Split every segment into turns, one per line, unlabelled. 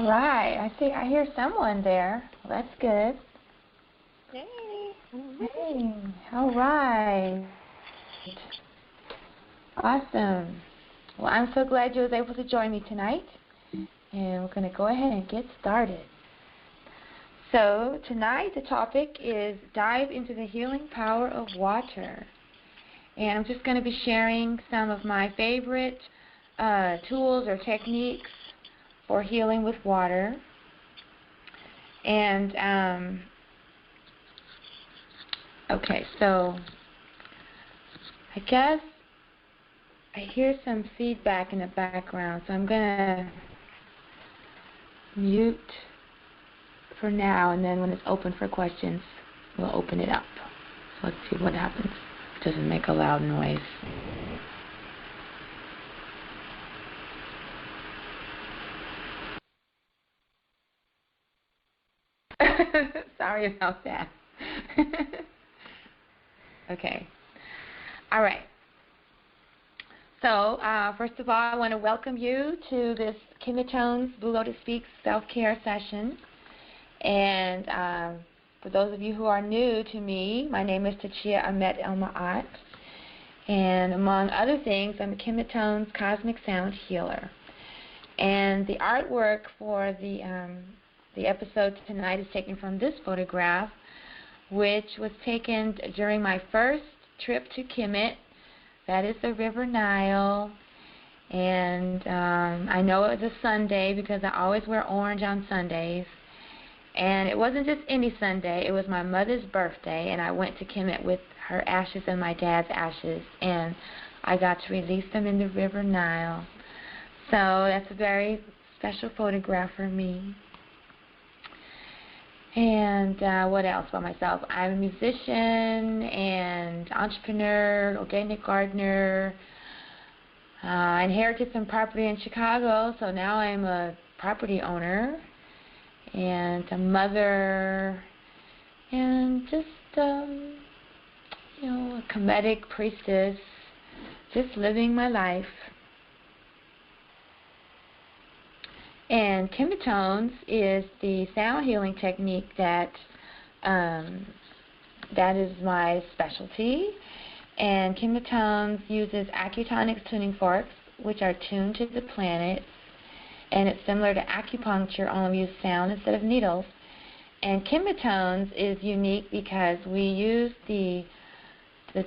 All right. I think I hear someone there. Well, that's good.
Hey.
Hey. All right. Awesome. Well, I'm so glad you was able to join me tonight. And we're going to go ahead and get started. So tonight the topic is dive into the healing power of water. And I'm just going to be sharing some of my favorite tools or techniques for healing with water. And, okay, so I guess I hear some feedback in the background, so I'm going to mute for now, and then when it's open for questions, we'll open it up. So let's see what happens. It doesn't make a loud noise. Sorry about that. Okay. All right. So, first of all, I want to welcome you to this KemeTones Blue Lotus Speaks self-care session. And for those of you who are new to me, my name is Tachia Ahmet El-Ma'at. And among other things, I'm a KemeTones Cosmic Sound Healer. And the artwork for the episode tonight is taken from this photograph, which was taken during my first trip to Kemet. That is the River Nile. And I know it was a Sunday because I always wear orange on Sundays. And it wasn't just any Sunday. It was my mother's birthday, and I went to Kemet with her ashes and my dad's ashes. And I got to release them in the River Nile. So that's a very special photograph for me. And what else about myself? I'm a musician and entrepreneur, organic gardener. I inherited some property in Chicago, so now I'm a property owner and a mother and just, a Kemetic priestess, just living my life. And KemeTones is the sound healing technique that is my specialty. And KemeTones uses acutonics tuning forks, which are tuned to the planets. And it's similar to acupuncture, only we use sound instead of needles. And KemeTones is unique because we use the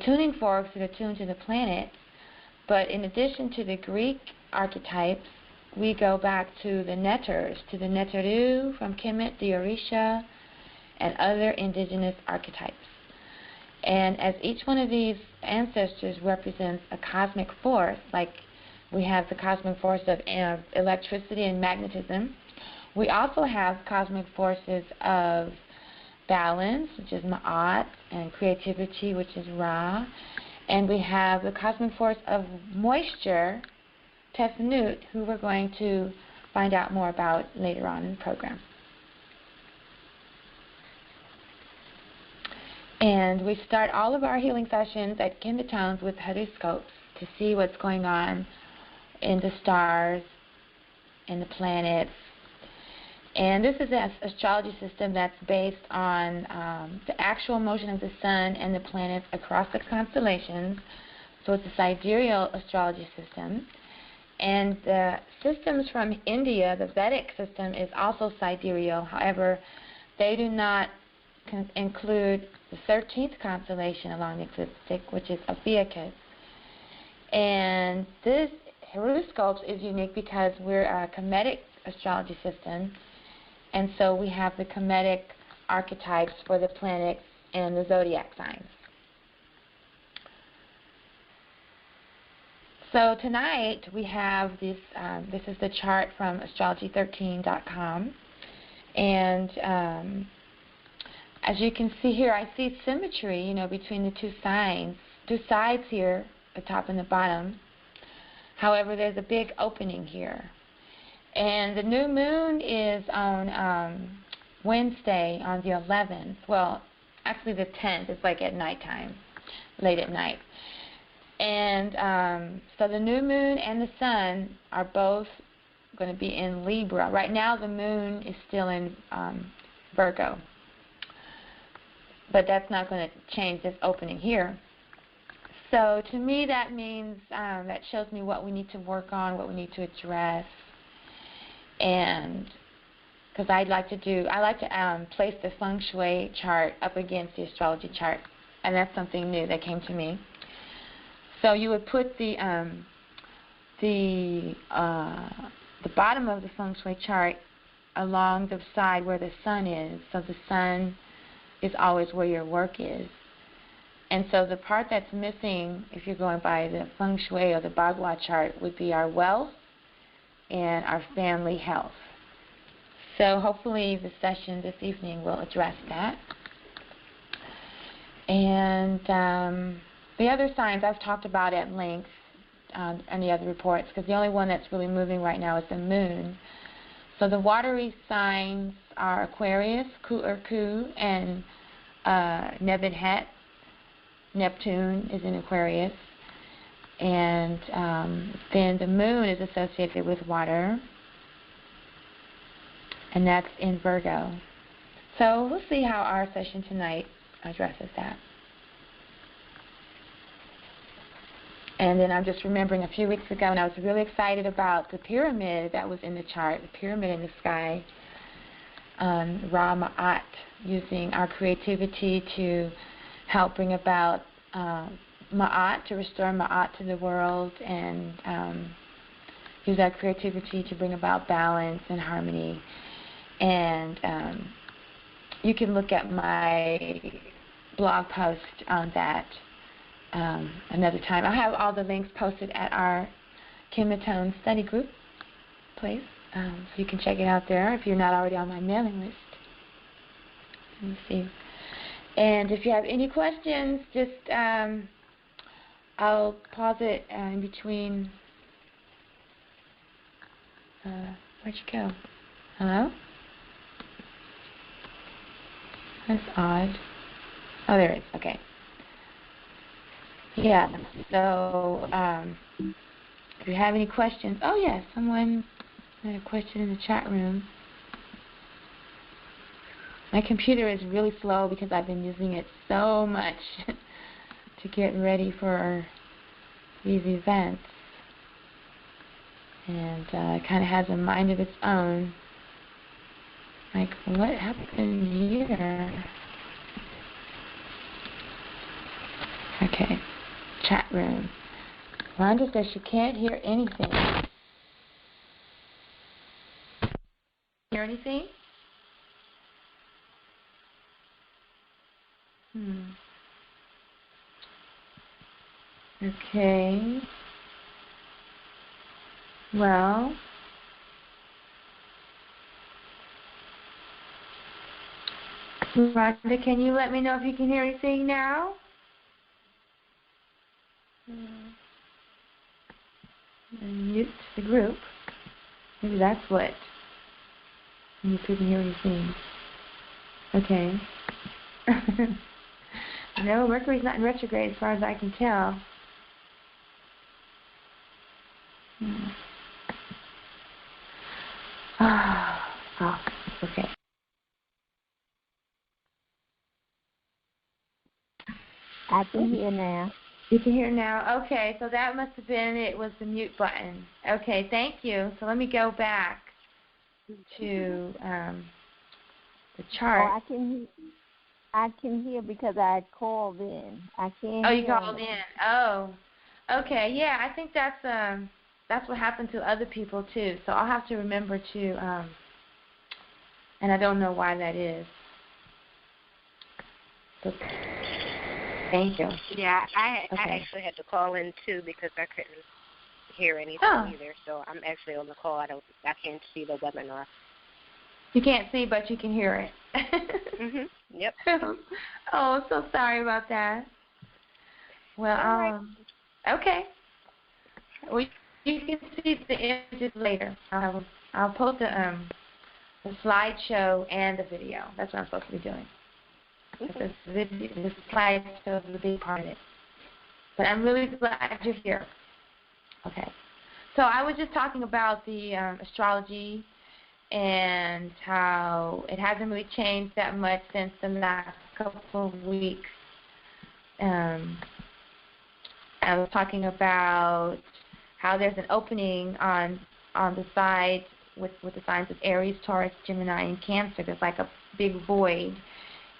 tuning forks that are tuned to the planets. But in addition to the Greek archetypes, we go back to the Netters, to the Netteru from Kemet, the Orisha, and other indigenous archetypes. And as each one of these ancestors represents a cosmic force, like we have the cosmic force of electricity and magnetism, we also have cosmic forces of balance, which is Ma'at, and creativity, which is Ra, and we have the cosmic force of moisture, Tefnut, who we're going to find out more about later on in the program. And we start all of our healing sessions at KemeTones with horoscopes to see what's going on in the stars and the planets. And this is an astrology system that's based on the actual motion of the sun and the planets across the constellations. So it's a sidereal astrology system. And the systems from India, the Vedic system, is also sidereal. However, they do not include the 13th constellation along the ecliptic, which is Ophiuchus. And this horoscopes is unique because we're a Kemetic astrology system, and so we have the Kemetic archetypes for the planets and the zodiac signs. So tonight we have this, this is the chart from astrology13.com, and as you can see here, I see symmetry, between the two sides here, the top and the bottom. However, there's a big opening here. And the new moon is on Wednesday on the 11th. Well, actually the 10th. It's like at nighttime, late at night. And so the new moon and the sun are both going to be in Libra. Right now the moon is still in Virgo, but that's not going to change this opening here. So to me that means, that shows me what we need to work on, what we need to address, and because I like to place the feng shui chart up against the astrology chart, and that's something new that came to me. So you would put the bottom of the feng shui chart along the side where the sun is, so the sun is always where your work is. And so the part that's missing, if you're going by the feng shui or the Bagua chart, would be our wealth and our family health. So hopefully the session this evening will address that. And the other signs I've talked about at length on the other reports, because the only one that's really moving right now is the moon. So the watery signs are Aquarius, Ku, and Nebenhet. Neptune is in Aquarius. And then the moon is associated with water, and that's in Virgo. So we'll see how our session tonight addresses that. And then I'm just remembering a few weeks ago, and I was really excited about the pyramid that was in the chart, the pyramid in the sky, Ra Ma'at, using our creativity to help bring about Ma'at, to restore Ma'at to the world, and use our creativity to bring about balance and harmony. And you can look at my blog post on that another time. I have all the links posted at our KemeTones study group place, so you can check it out there if you're not already on my mailing list. Let me see. And if you have any questions, just I'll pause it in between. Where'd you go? Hello? That's odd. Oh, there it is. Okay. Yeah, so if you have any questions. Oh, yes, someone had a question in the chat room. My computer is really slow because I've been using it so much to get ready for these events. And it kind of has a mind of its own. Like, what happened here? Okay, chat room. Rhonda says she can't hear anything. Hear anything? Okay. Well, Rhonda, can you let me know if you can hear anything now? And mute the group. Maybe that's what. You couldn't hear anything. Okay. No, Mercury's not in retrograde as far as I can tell. Oh, okay.
I can hear now.
You can hear now? Okay, so that must have been, it was the mute button. Okay, thank you. So let me go back to the chart.
Oh, I can hear because I called in. I can't.
Oh, you called in. Oh, okay. Yeah, I think that's what happened to other people too. So I'll have to remember to, and I don't know why that is. So, thank you.
Yeah, I actually had to call in too because I couldn't hear anything either. So I'm actually on the call. I can't see the webinar.
You can't see, but you can hear it.
Yep.
Oh, so sorry about that. Well,
right.
Okay. Well, you can see the images later. I'll post the slideshow and the video. That's what I'm supposed to be doing. The slideshow is a big part of it. But I'm really glad you're here. Okay. So I was just talking about the astrology and how it hasn't really changed that much since the last couple of weeks. I was talking about how there's an opening on the side with the signs of Aries, Taurus, Gemini, and Cancer. There's like a big void.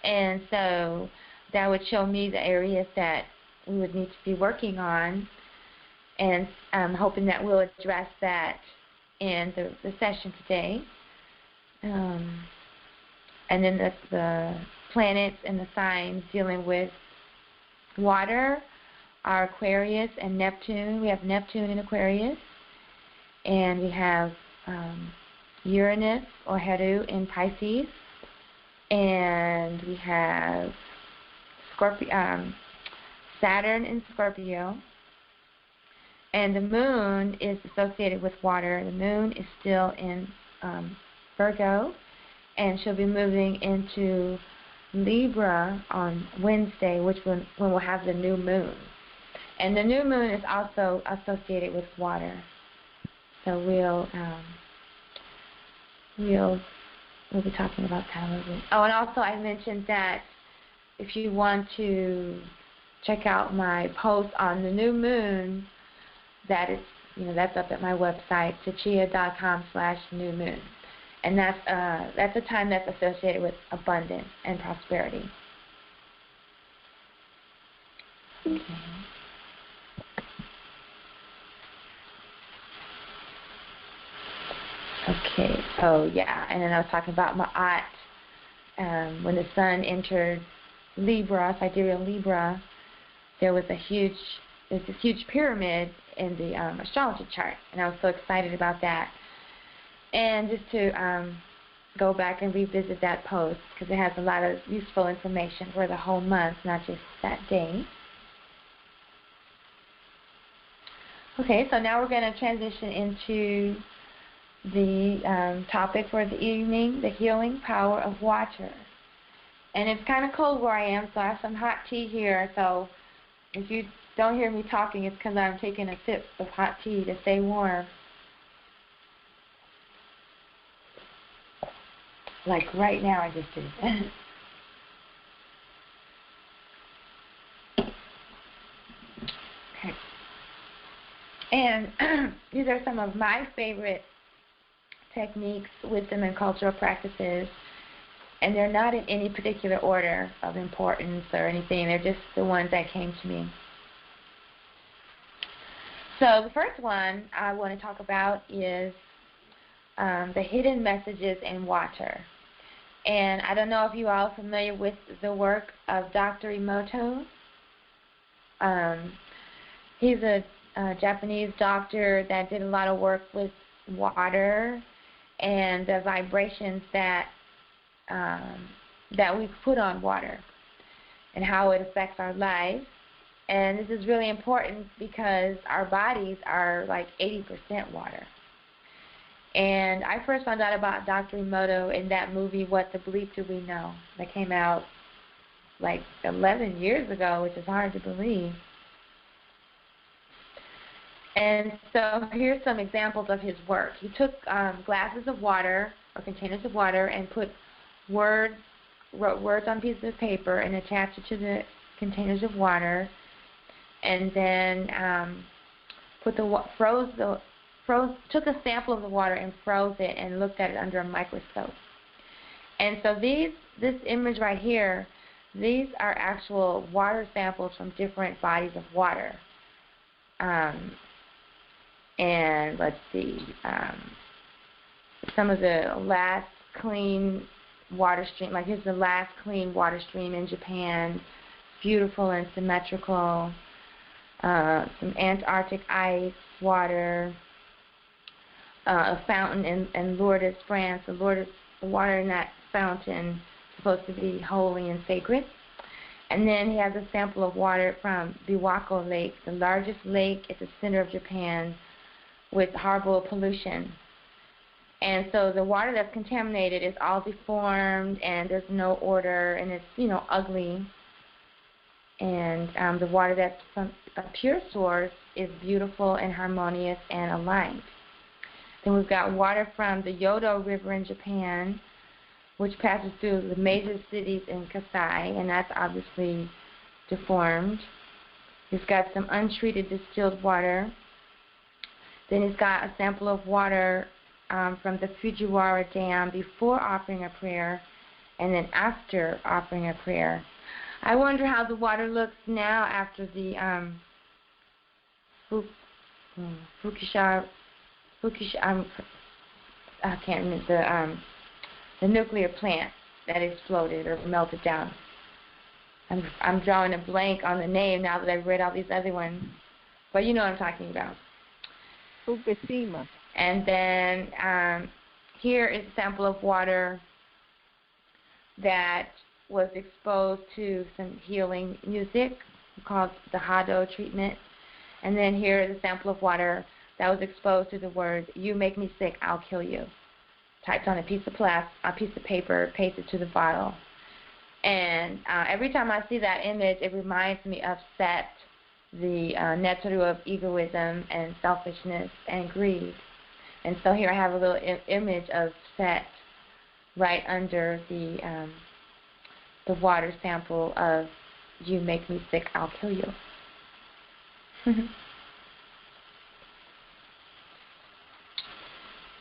And so that would show me the areas that we would need to be working on. And I'm hoping that we'll address that in the session today. And then the planets and the signs dealing with water are Aquarius and Neptune. We have Neptune in Aquarius. And we have Uranus or Heru in Pisces. And we have Saturn in Scorpio. And the moon is associated with water. The moon is still in Virgo, and she'll be moving into Libra on Wednesday, when we'll have the new moon. And the new moon is also associated with water. So we'll be talking about that a little bit. Oh, and also I mentioned that if you want to check out my post on the new moon, that's up at my website, tachia.com/new moon. And that's a time that's associated with abundance and prosperity. Okay. Okay, so yeah, and then I was talking about Ma'at. When the sun entered Libra, sidereal Libra, there's this huge pyramid in the astrology chart, and I was so excited about that. And just to go back and revisit that post, because it has a lot of useful information for the whole month, not just that day. Okay, so now we're going to transition into the topic for the evening, the healing power of water. And it's kind of cold where I am, so I have some hot tea here. So if you don't hear me talking, it's because I'm taking a sip of hot tea to stay warm. Like right now I just did. Okay. And these are some of my favorite techniques, wisdom, and cultural practices. And they're not in any particular order of importance or anything. They're just the ones that came to me. So the first one I want to talk about is the hidden messages in water. And I don't know if you all are familiar with the work of Dr. Emoto. He's a Japanese doctor that did a lot of work with water and the vibrations that we put on water and how it affects our lives. And this is really important because our bodies are like 80% water. And I first found out about Dr. Emoto in that movie, What the Bleep Do We Know? That came out like 11 years ago, which is hard to believe. And so here's some examples of his work. He took glasses of water or containers of water and wrote words on pieces of paper and attached it to the containers of water, and then took a sample of the water and froze it and looked at it under a microscope. And so this image right here, these are actual water samples from different bodies of water. And let's see, some of the last clean water stream, like here's the last clean water stream in Japan, beautiful and symmetrical, some Antarctic ice water, a fountain in Lourdes, France. The water in that fountain is supposed to be holy and sacred. And then he has a sample of water from Biwako Lake, the largest lake at the center of Japan, with horrible pollution. And so the water that's contaminated is all deformed, and there's no order, and it's, ugly. And the water that's from a pure source is beautiful and harmonious and aligned. Then we've got water from the Yodo River in Japan, which passes through the major cities in Kasai, and that's obviously deformed. He's got some untreated distilled water. Then he's got a sample of water from the Fujiwara Dam before offering a prayer, and then after offering a prayer. I wonder how the water looks now after the I can't remember the nuclear plant that exploded or melted down. I'm drawing a blank on the name now that I've read all these other ones, but you know what I'm talking about.
Fukushima.
And then here is a sample of water that was exposed to some healing music called the Hado treatment. And then here is a sample of water that was exposed to the words, "You make me sick, I'll kill you," typed on a piece of paper, pasted to the bottle. And every time I see that image, it reminds me of Set, the Nettoru of egoism and selfishness and greed. And so here I have a little image of Set right under the water sample of "You make me sick, I'll kill you."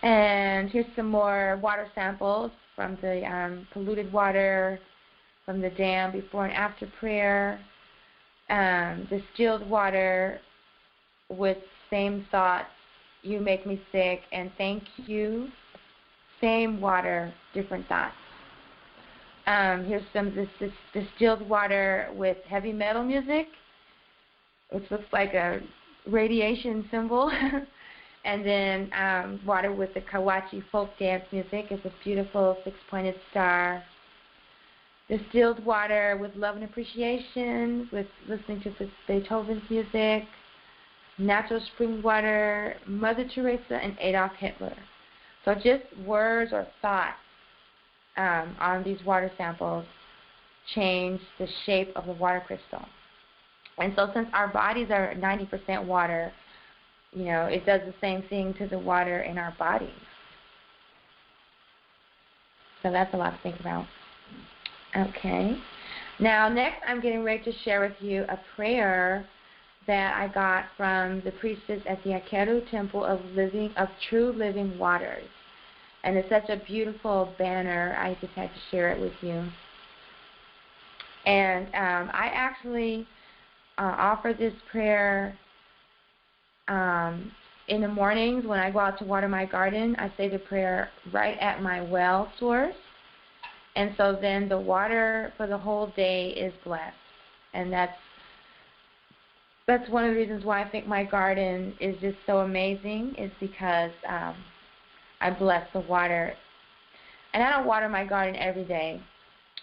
And here's some more water samples from the polluted water from the dam before and after prayer. Distilled water with same thoughts, "You make me sick," and "Thank you." Same water, different thoughts. Here's some this distilled water with heavy metal music, which looks like a radiation symbol. And then water with the Kawachi folk dance music. It's a beautiful six-pointed star. Distilled water with love and appreciation, with listening to Beethoven's music. Natural spring water, Mother Teresa, and Adolf Hitler. So just words or thoughts on these water samples change the shape of the water crystal. And so since our bodies are 90% water, you know, it does the same thing to the water in our bodies. So that's a lot to think about. Okay. Now next I'm getting ready to share with you a prayer that I got from the priestess at the Akeru Temple of True Living Waters. And it's such a beautiful banner, I just had to share it with you. And I actually offer this prayer in the mornings when I go out to water my garden. I say the prayer right at my well source. And so then the water for the whole day is blessed. And that's one of the reasons why I think my garden is just so amazing, is because I bless the water. And I don't water my garden every day,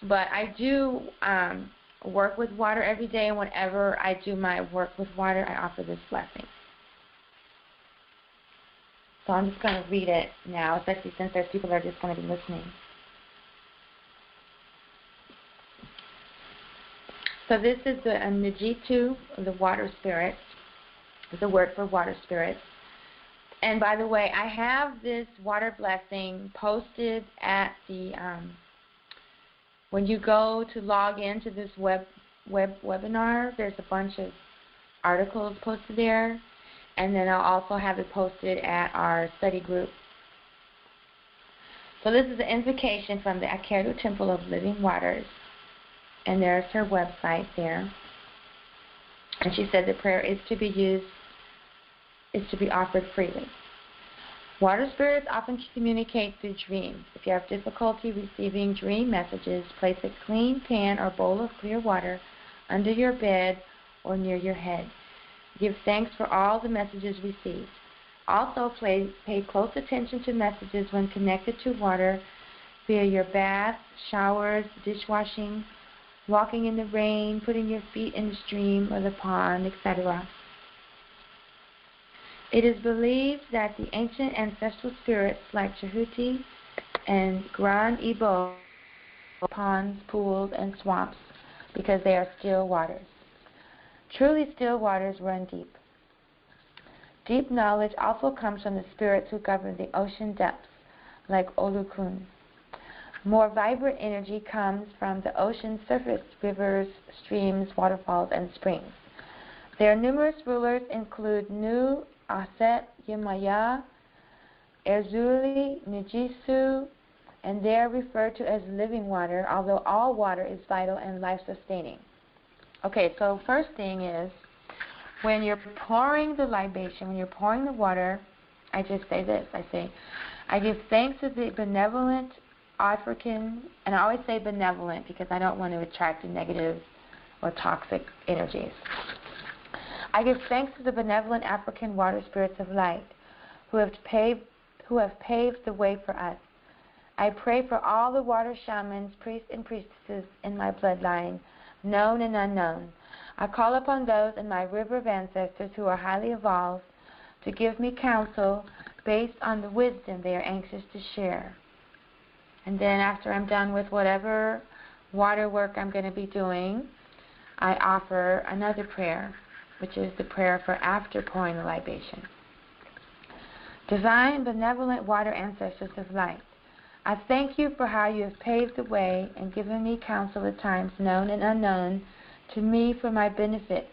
but I do work with water every day, and whenever I do my work with water, I offer this blessing. So I'm just going to read it now, especially since there's people that are just going to be listening. So this is the Najitu, the water spirit, the word for water spirit. And by the way, I have this water blessing posted at the, when you go to log into this webinar, there's a bunch of articles posted there. And then I'll also have it posted at our study group. So this is an invocation from the Akeru Temple of Living Waters. And there's her website there. And she said the prayer is to be offered freely. Water spirits often communicate through dreams. If you have difficulty receiving dream messages, place a clean pan or bowl of clear water under your bed or near your head. Give thanks for all the messages received. Also, pay close attention to messages when connected to water via your bath, showers, dishwashing, walking in the rain, putting your feet in the stream or the pond, etc. It is believed that the ancient ancestral spirits like Chahuti and Gran Ibo ponds, pools, and swamps because they are still waters. Truly still waters run deep. Deep knowledge also comes from the spirits who govern the ocean depths, like Olokun. More vibrant energy comes from the ocean surface, rivers, streams, waterfalls, and springs. Their numerous rulers include Nu, Aset, Yemaya, Erzuli, Nijisu, and they are referred to as living water, although all water is vital and life-sustaining. Okay, so first thing is, when you're pouring the libation, when you're pouring the water, I just say this. I say, I give thanks to the benevolent African, and I always say benevolent because I don't want to attract negative or toxic energies. I give thanks to the benevolent African water spirits of light who have paved the way for us. I pray for all the water shamans, priests, and priestesses in my bloodline, known and unknown. I call upon those in my river of ancestors who are highly evolved to give me counsel based on the wisdom they are anxious to share. And then after I'm done with whatever water work I'm going to be doing, I offer another prayer, which is the prayer for after pouring the libation. Divine, benevolent water ancestors of light, I thank you for how you have paved the way and given me counsel at times known and unknown to me for my benefit.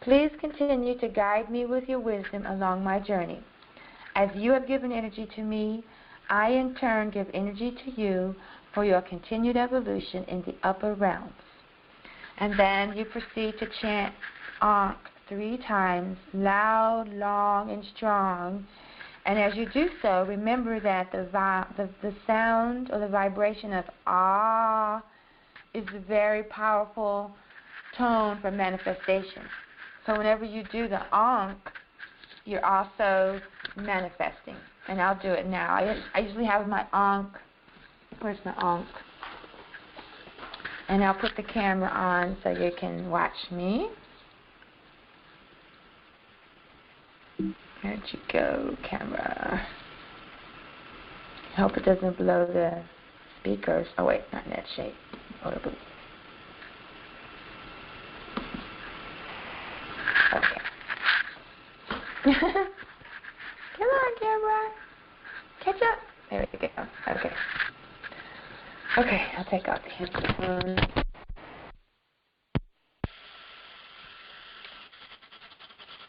Please continue to guide me with your wisdom along my journey. As you have given energy to me, I in turn give energy to you for your continued evolution in the upper realms. And then you proceed to chant Ankh 3 times, loud, long, and strong. And as you do so, remember that the sound or the vibration of Ah is a very powerful tone for manifestation. So whenever you do the Ankh, you're also manifesting. And I'll do it now. I usually have my Ankh. Where's my Ankh? And I'll put the camera on so you can watch me. Where'd you go, camera? I hope it doesn't blow the speakers. Oh wait, not in that shape. Okay. Come on, camera. Catch up. There we go. Okay. Okay, I'll take out the headphones.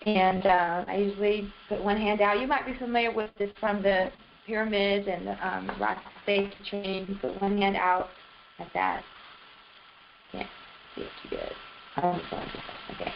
And I usually put one hand out. You might be familiar with this from the pyramids and the rock face training. You put one hand out like that. Can't see it too good. Okay.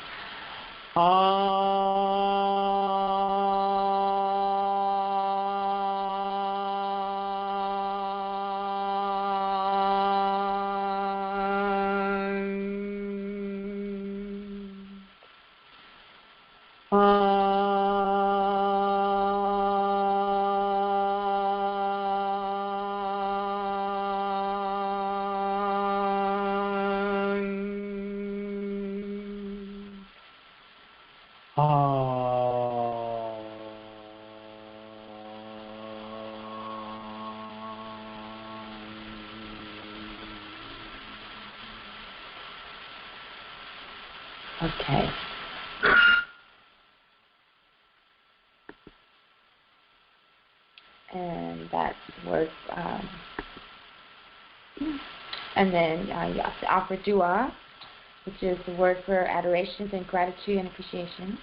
Okay. And that's worth, and then you have to offer dua, which is the word for adoration and gratitude and appreciation.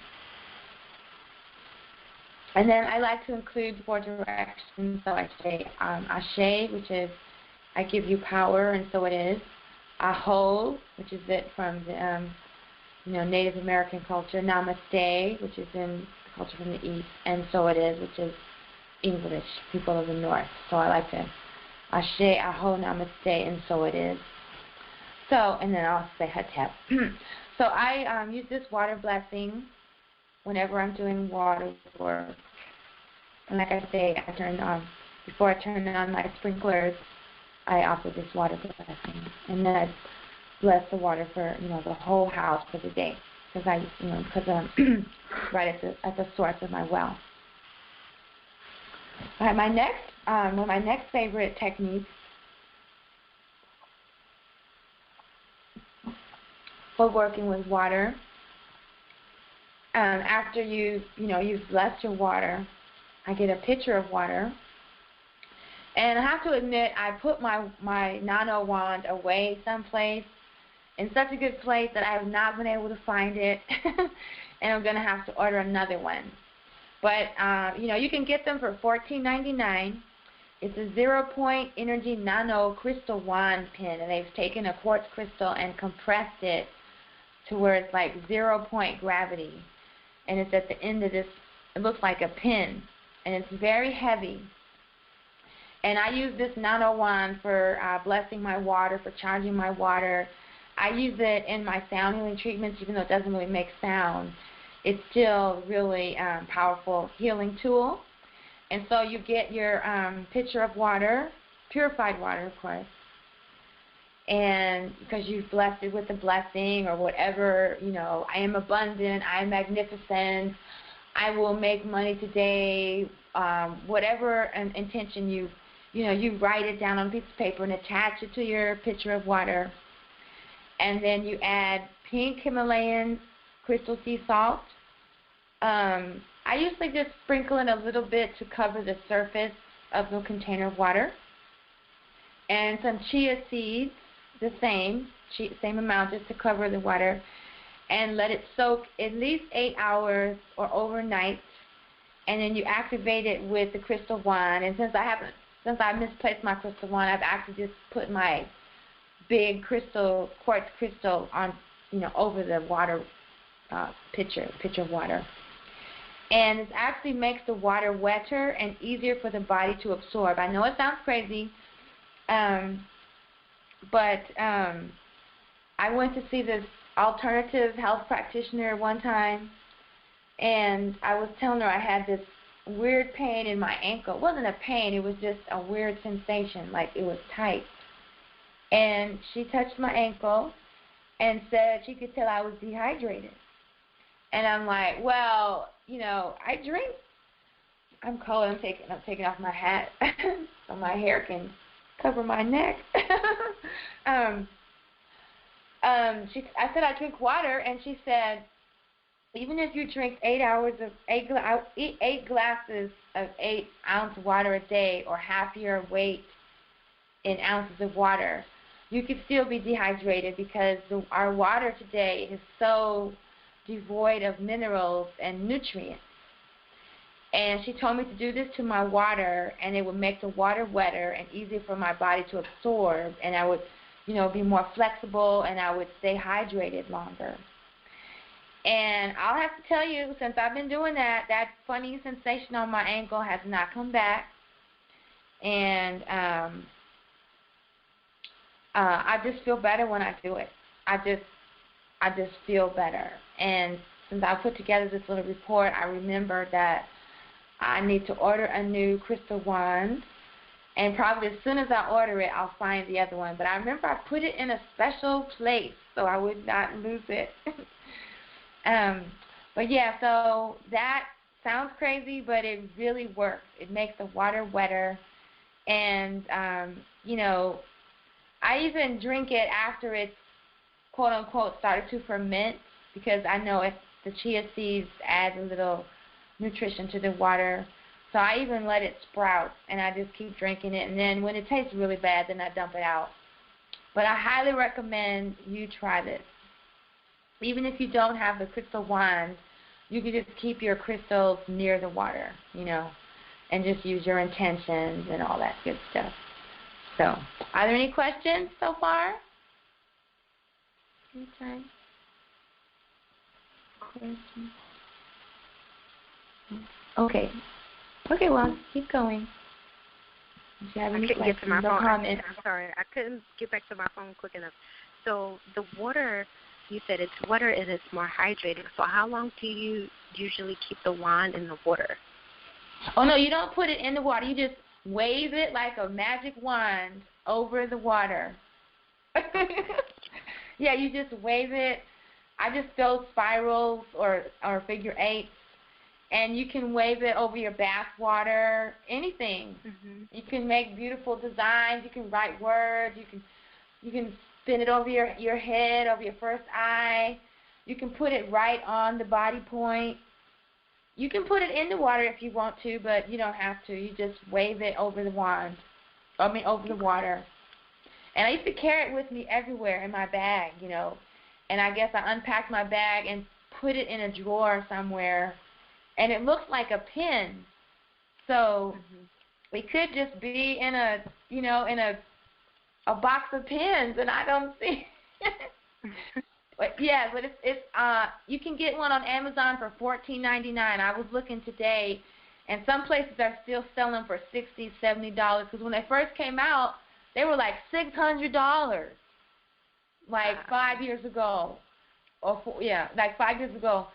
And then I like to include 4 directions. So I say Ashe, which is I give you power, and so it is. Aho, which is it from the Native American culture. Namaste, which is in the culture from the East, and so it is, which is English, people of the North. So I like to Ashe, Aho, Namaste, and so it is. So, and then I'll say Hatep. So I use this water blessing whenever I'm doing water work. And like I say, before I turn on my sprinklers, I offer this water blessing. And then I bless the water for, the whole house for the day. Because I'm right at the source of my well. All right, one of my next favorite techniques for working with water after you've blessed your water, I get a pitcher of water. And I have to admit, I put my nano wand away someplace in such a good place that I have not been able to find it, and I'm going to have to order another one. But, you can get them for $14.99. It's a 0-point energy nano crystal wand pen, and they've taken a quartz crystal and compressed it to where it's like 0-point gravity. And it's at the end of this, it looks like a pin, and it's very heavy. And I use this nano wand for blessing my water, for charging my water. I use it in my sound healing treatments, even though it doesn't really make sound. It's still really powerful healing tool. And so you get your pitcher of water, purified water, of course, and because you've blessed it with a blessing or whatever, I am abundant, I am magnificent, I will make money today, whatever intention you write it down on a piece of paper and attach it to your pitcher of water. And then you add pink Himalayan crystal sea salt. I usually just sprinkle in a little bit to cover the surface of the container of water. And some chia seeds, the same amount, just to cover the water. And let it soak at least 8 hours or overnight. And then you activate it with the crystal wand. And since I misplaced my crystal wand, I've actually just put my big quartz crystal on, over the water pitcher of water. And it actually makes the water wetter and easier for the body to absorb. I know it sounds crazy, but I went to see this alternative health practitioner one time, and I was telling her I had this weird pain in my ankle. It wasn't a pain, it was just a weird sensation, like it was tight. And she touched my ankle and said she could tell I was dehydrated. And I'm like, well, I drink. I'm cold. I'm taking off my hat so my hair can cover my neck. I said I drink water, and she said, even if you drink 8 glasses of 8-ounce water a day, or half your weight in ounces of water, you could still be dehydrated because our water today is so devoid of minerals and nutrients. And she told me to do this to my water, and it would make the water wetter and easier for my body to absorb, and I would, be more flexible, and I would stay hydrated longer. And I'll have to tell you, since I've been doing that funny sensation on my ankle has not come back. And I just feel better when I do it. I just feel better. And since I put together this little report, I remember that I need to order a new crystal wand. And probably as soon as I order it, I'll find the other one. But I remember I put it in a special place so I would not lose it. But yeah, so that sounds crazy, but it really works. It makes the water wetter. And, I even drink it after it's, quote unquote, started to ferment, because I know if the chia seeds add a little nutrition to the water. So I even let it sprout, and I just keep drinking it. And then when it tastes really bad, then I dump it out. But I highly recommend you try this. Even if you don't have the crystal wand, you can just keep your crystals near the water, and just use your intentions and all that good stuff. So, are there any questions so far? Anytime? Questions? Okay. Okay, well, keep going. If you have any questions,
get to my phone.
I'm
sorry, I couldn't get back to my phone quick enough. So the water, you said it's water and it's more hydrated. So how long do you usually keep the wand in the water?
Oh, no, you don't put it in the water. You just wave it like a magic wand over the water. Yeah, you just wave it. I just build spirals or figure eights, and you can wave it over your bath water, anything. Mm-hmm. You can make beautiful designs. You can write words. You can spin it over your head, over your first eye. You can put it right on the body point. You can put it in the water if you want to, but you don't have to. You just wave it over the wand. Over the water. And I used to carry it with me everywhere in my bag, And I guess I unpacked my bag and put it in a drawer somewhere. And it looks like a pin. So it could just be in a box of pins, and I don't see. But it's you can get one on Amazon for $14.99. I was looking today, and some places are still selling them for $60, $70. Because when they first came out, they were like $600, like 5 years ago, like 5 years ago.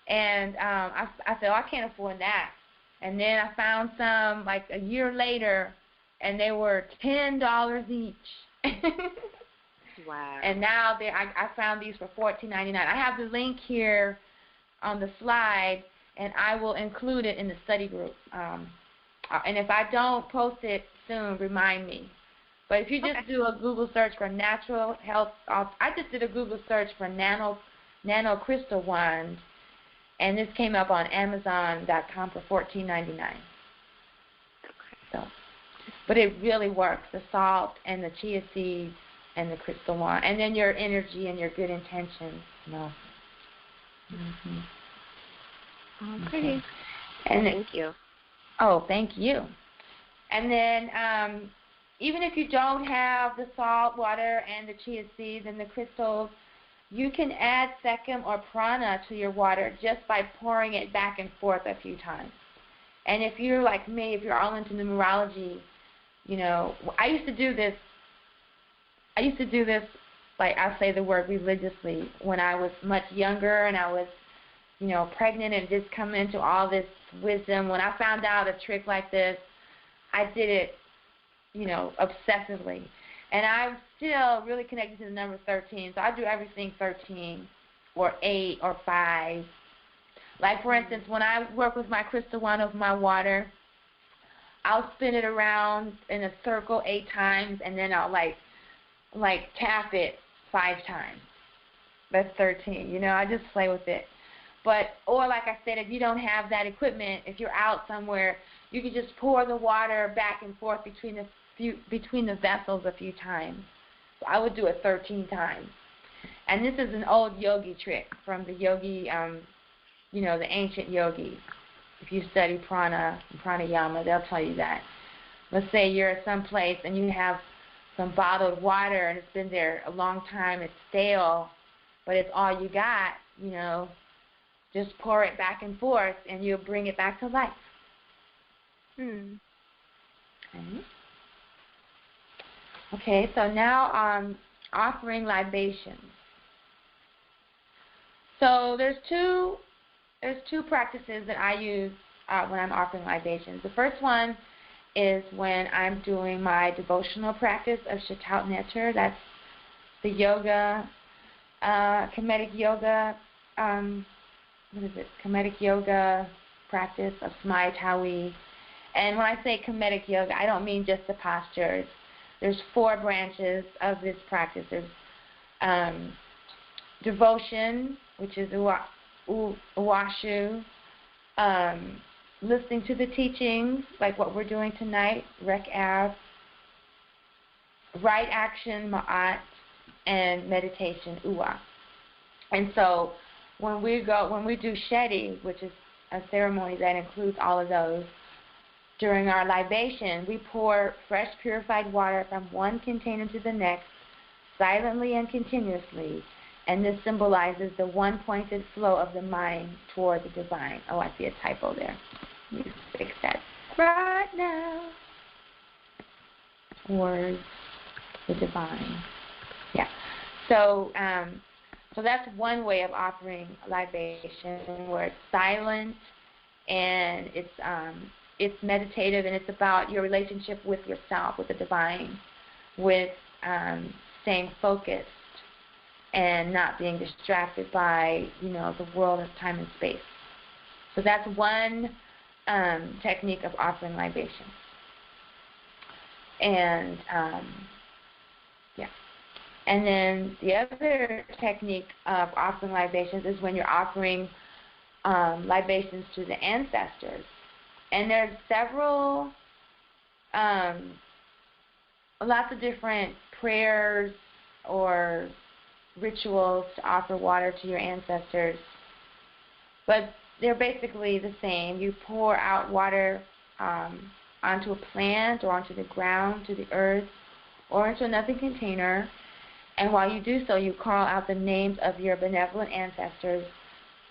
And I said, I can't afford that. And then I found some like a year later, and they were $10 each.
Wow.
And now I found these for $14.99. I have the link here on the slide, and I will include it in the study group. And if I don't post it soon, remind me. But if you just do a Google search for natural health, I just did a Google search for nano crystal wand, and this came up on Amazon.com for $14.99. So, but it really works. The salt and the chia seeds and the crystal wand, and then your energy and your good intentions.
Okay.
And
thank you.
Oh, thank you. And then even if you don't have the salt water and the chia seeds and the crystals, you can add sekhem or prana to your water just by pouring it back and forth a few times. And if you're like me, if you're all into numerology, I used to do this, like I say the word religiously, when I was much younger and I was, pregnant and just coming into all this wisdom. When I found out a trick like this, I did it, obsessively. And I'm still really connected to the number 13, so I do everything 13 or 8 or 5. Like, for instance, when I work with my crystal wand of my water, I'll spin it around in a circle 8 times, and then I'll, like tap it 5 times. That's 13. I just play with it. Or like I said, if you don't have that equipment, if you're out somewhere, you can just pour the water back and forth between the vessels a few times. So I would do it 13 times. And this is an old yogi trick from the yogi, the ancient yogis. If you study prana and pranayama, they'll tell you that. Let's say you're at some place and you have some bottled water and it's been there a long time, it's stale, but it's all you got, just pour it back and forth and you'll bring it back to life. Okay, so now offering libations. So there's two practices that I use when I'm offering libations. The first one is when I'm doing my devotional practice of Shatat Netter. That's the yoga, Kemetic yoga, Kemetic yoga practice of Smai Tawi. And when I say Kemetic yoga, I don't mean just the postures. There's 4 branches of this practice. There's devotion, which is uwashu, listening to the teachings, like what we're doing tonight, Rek-Av, right action, ma'at, and meditation, uwa. And so when we do shedi, which is a ceremony that includes all of those, during our libation, we pour fresh purified water from one container to the next, silently and continuously, and this symbolizes the one-pointed flow of the mind toward the divine. Oh, I see a typo there. Let me fix that right now. Towards the divine. Yeah. So that's one way of offering libation, where it's silent and it's meditative, and it's about your relationship with yourself, with the divine, with staying focused and not being distracted by, the world of time and space. So that's one technique of offering libation. And, yeah. And then the other technique of offering libations is when you're offering libations to the ancestors. And there's several, lots of different prayers or rituals to offer water to your ancestors. But they're basically the same. You pour out water onto a plant or onto the ground, to the earth, or into another container. And while you do so, you call out the names of your benevolent ancestors,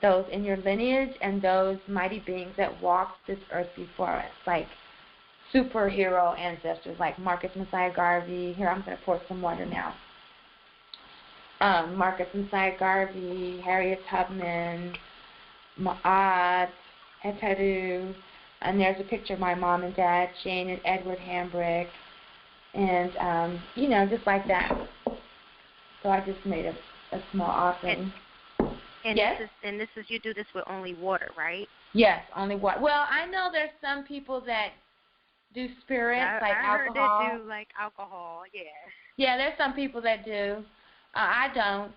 those in your lineage and those mighty beings that walked this earth before us, like superhero ancestors like Marcus Messiah Garvey. Here, I'm going to pour some water now. Marcus Messiah Garvey, Harriet Tubman, Ma'at, Heteru, and there's a picture of my mom and dad, Jane and Edward Hambrick, and, just like that. So I just made a small offering.
And
yes?
This is you do this with only water, right?
Yes, only water. Well, I know there's some people that do spirits, like alcohol.
I heard they do like alcohol, yeah.
Yeah, there's some people that do. I don't.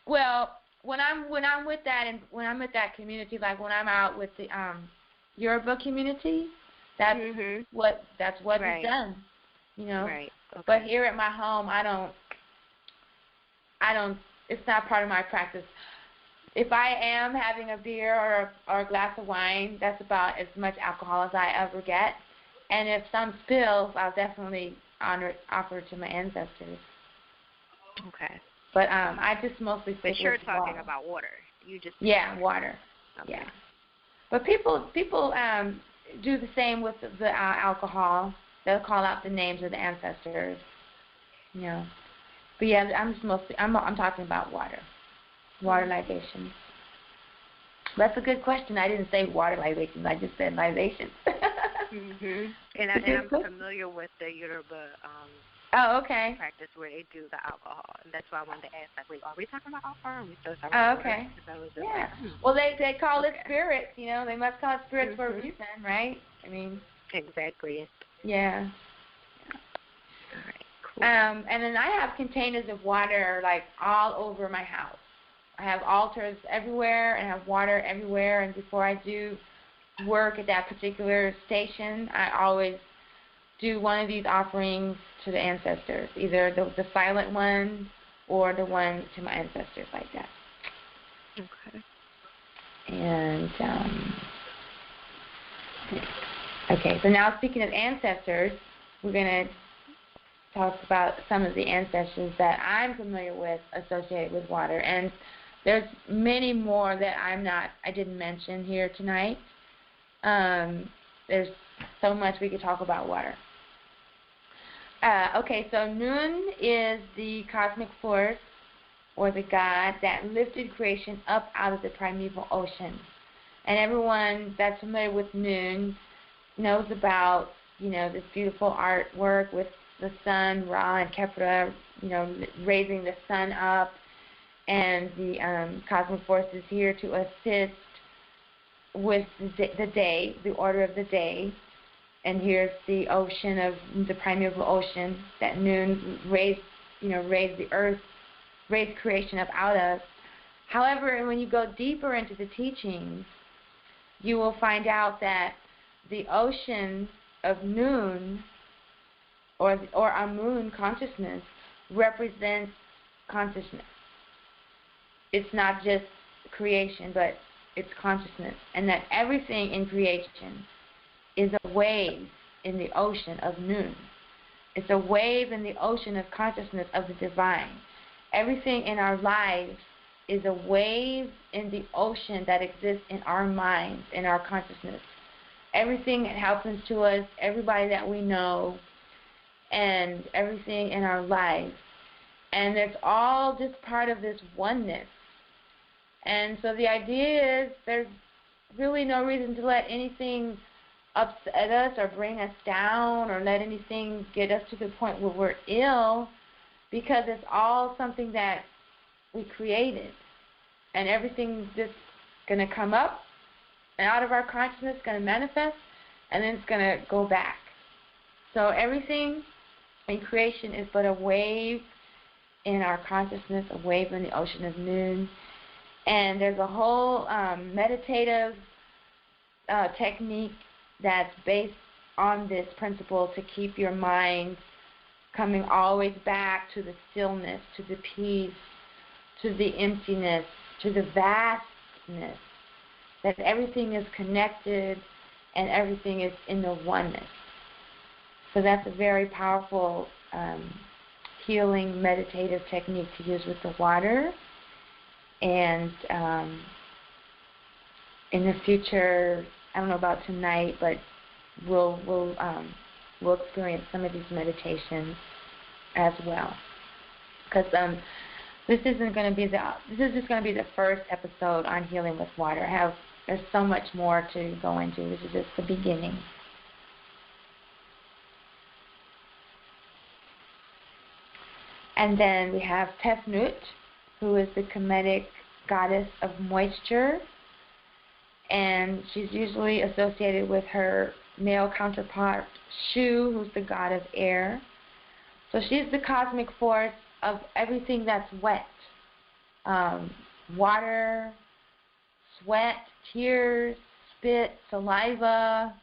Well, when I'm with that and when I'm with that community, like when I'm out with the Yoruba community, that's what
right.
is done,
Right. Okay.
But here at my home, I don't. It's not part of my practice. If I am having a beer or a glass of wine, that's about as much alcohol as I ever get. And if some spills, I'll definitely offer it to my ancestors.
Okay.
But I just mostly stick with
But you're talking
water.
about water. You just
water.
Okay.
Yeah. But people do the same with the alcohol. They'll call out the names of the ancestors. But yeah, I'm talking about water libations. That's a good question. I didn't say water libations. I just said libations.
And I'm familiar with the Yoruba
okay.
practice where they do the alcohol, and that's why I wanted to ask, like, wait, are we talking about alcohol? Or are we still talking about
okay.
water?
Yeah. Well, they call it spirits. They must call it spirits for a reason, right? I mean.
Exactly.
Yeah.
All right. Cool.
And then I have containers of water like all over my house. I have altars everywhere and I have water everywhere. And before I do work at that particular station, I always do one of these offerings to the ancestors, either the silent one or the one to my ancestors, like that.
Okay.
And okay, so now speaking of ancestors, we're going to talk about some of the ancestors that I'm familiar with associated with water. And there's many more that I didn't mention here tonight. There's so much we could talk about water. Okay, so Nun is the cosmic force or the God that lifted creation up out of the primeval ocean. And everyone that's familiar with Nun knows about, this beautiful artwork with the sun, Ra and Kepra, raising the sun up, and the cosmic force is here to assist with the day, the order of the day. And here's the ocean of the primeval ocean that Nun raised the earth, raised creation up out of. However, when you go deeper into the teachings, you will find out that the ocean of Nun, or Amun consciousness, represents consciousness. It's not just creation, but it's consciousness. And that everything in creation is a wave in the ocean of Nun. It's a wave in the ocean of consciousness of the divine. Everything in our lives is a wave in the ocean that exists in our minds, in our consciousness. Everything that happens to us, everybody that we know, and everything in our lives. And it's all just part of this oneness. And so the idea is there's really no reason to let anything upset us or bring us down or let anything get us to the point where we're ill, because it's all something that we created. And everything's just going to come up and out of our consciousness, going to manifest, and then it's going to go back. So everything And creation is but a wave in our consciousness, a wave in the ocean of noon. And there's a whole meditative technique that's based on this principle to keep your mind coming always back to the stillness, to the peace, to the emptiness, to the vastness, that everything is connected and everything is in the oneness. So that's a very powerful healing meditative technique to use with the water. And in the future, I don't know about tonight, but we'll experience some of these meditations as well. Because this is just going to be the first episode on healing with water. There's so much more to go into. This is just the beginning. And then we have Tefnut, who is the Kemetic goddess of moisture, and she's usually associated with her male counterpart Shu, who's the god of air. So she's the cosmic force of everything that's wet. Water, sweat, tears, spit, saliva,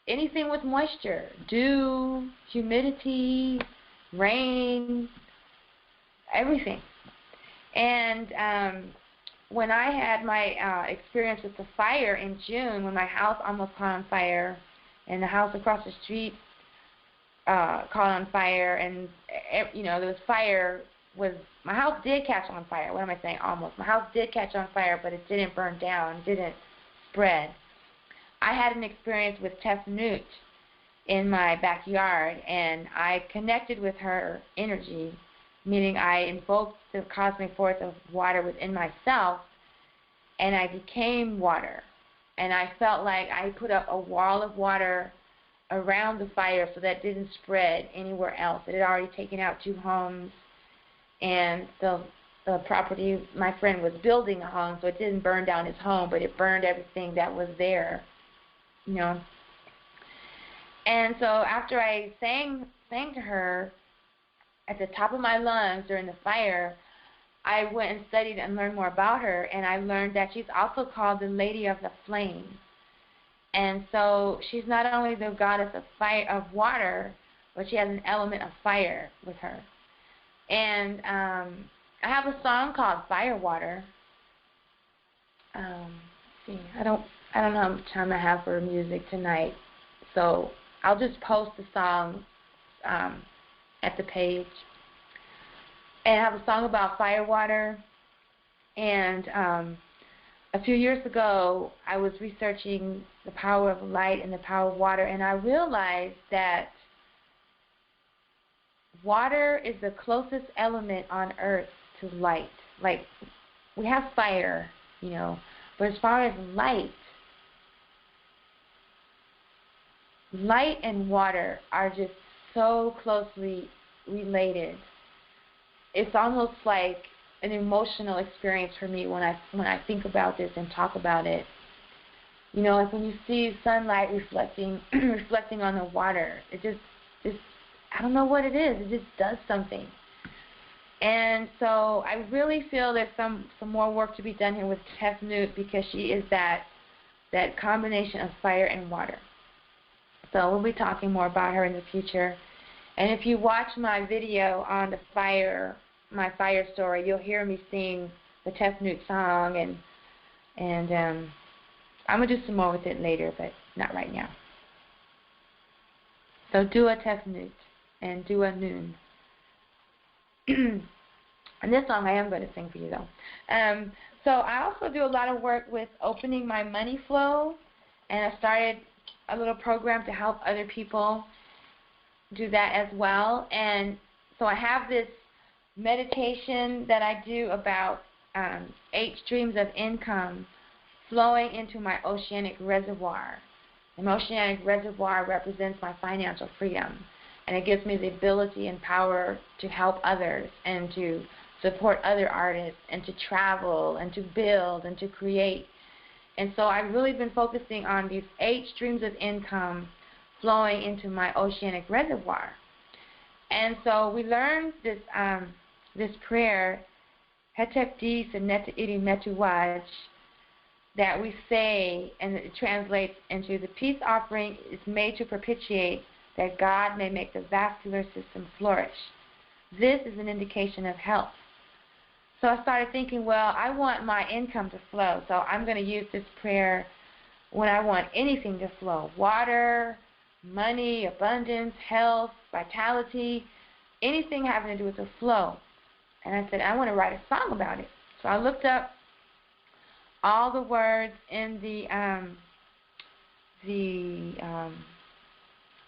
anything with moisture, dew, humidity, rain, everything. And when I had my experience with the fire in June, when my house almost caught on fire, and the house across the street caught on fire, and there was fire. My house did catch on fire. What am I saying? Almost. My house did catch on fire, but it didn't burn down, didn't spread. I had an experience with Tefnut in my backyard, and I connected with her energy, meaning I invoked the cosmic force of water within myself, and I became water. And I felt like I put up a wall of water around the fire so that it didn't spread anywhere else. It had already taken out 2 homes, and the property, my friend was building a home, so it didn't burn down his home, but it burned everything that was there, And so after I sang to her at the top of my lungs during the fire, I went and studied and learned more about her, and I learned that she's also called the Lady of the Flame. And so she's not only the goddess of fire, of water, but she has an element of fire with her. And I have a song called Firewater. See, I don't know how much time I have for music tonight, so I'll just post the song at the page. And I have a song about firewater. And a few years ago, I was researching the power of light and the power of water, and I realized that water is the closest element on earth to light. Like, we have fire, but as far as light and water are just so closely related. It's almost like an emotional experience for me when I think about this and talk about it. Like when you see sunlight reflecting on the water, it just I don't know what it is. It just does something. And so I really feel there's some more work to be done here with Tefnut, because she is that combination of fire and water. So we'll be talking more about her in the future. And if you watch my video on my fire story, you'll hear me sing the Tefnut song, and I'm going to do some more with it later, but not right now. So do a Tefnut and do a noon. And this song I am going to sing for you, though. So I also do a lot of work with opening my money flow, and I started a little program to help other people do that as well. And so I have this meditation that I do about 8 streams of income flowing into my oceanic reservoir. And my oceanic reservoir represents my financial freedom, and it gives me the ability and power to help others and to support other artists and to travel and to build and to create. And so I've really been focusing on these 8 streams of income flowing into my oceanic reservoir. And so we learned this prayer, Hetep Senet Iri Metuwaj, that we say, and it translates into the peace offering is made to propitiate that God may make the vascular system flourish. This is an indication of health. So I started thinking, well, I want my income to flow, so I'm going to use this prayer when I want anything to flow. Water, money, abundance, health, vitality, anything having to do with the flow. And I said, I want to write a song about it. So I looked up all the words in the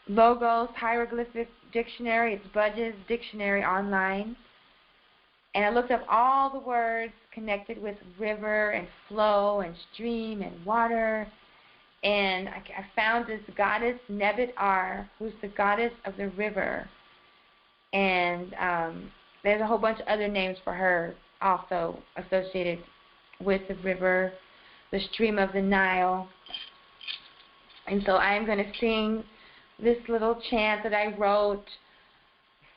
Logos Hieroglyphic Dictionary. It's Budge's Dictionary online. And I looked up all the words connected with river and flow and stream and water. And I found this goddess Nebet-R, who's the goddess of the river. And there's a whole bunch of other names for her also associated with the river, the stream of the Nile. And so I am going to sing this little chant that I wrote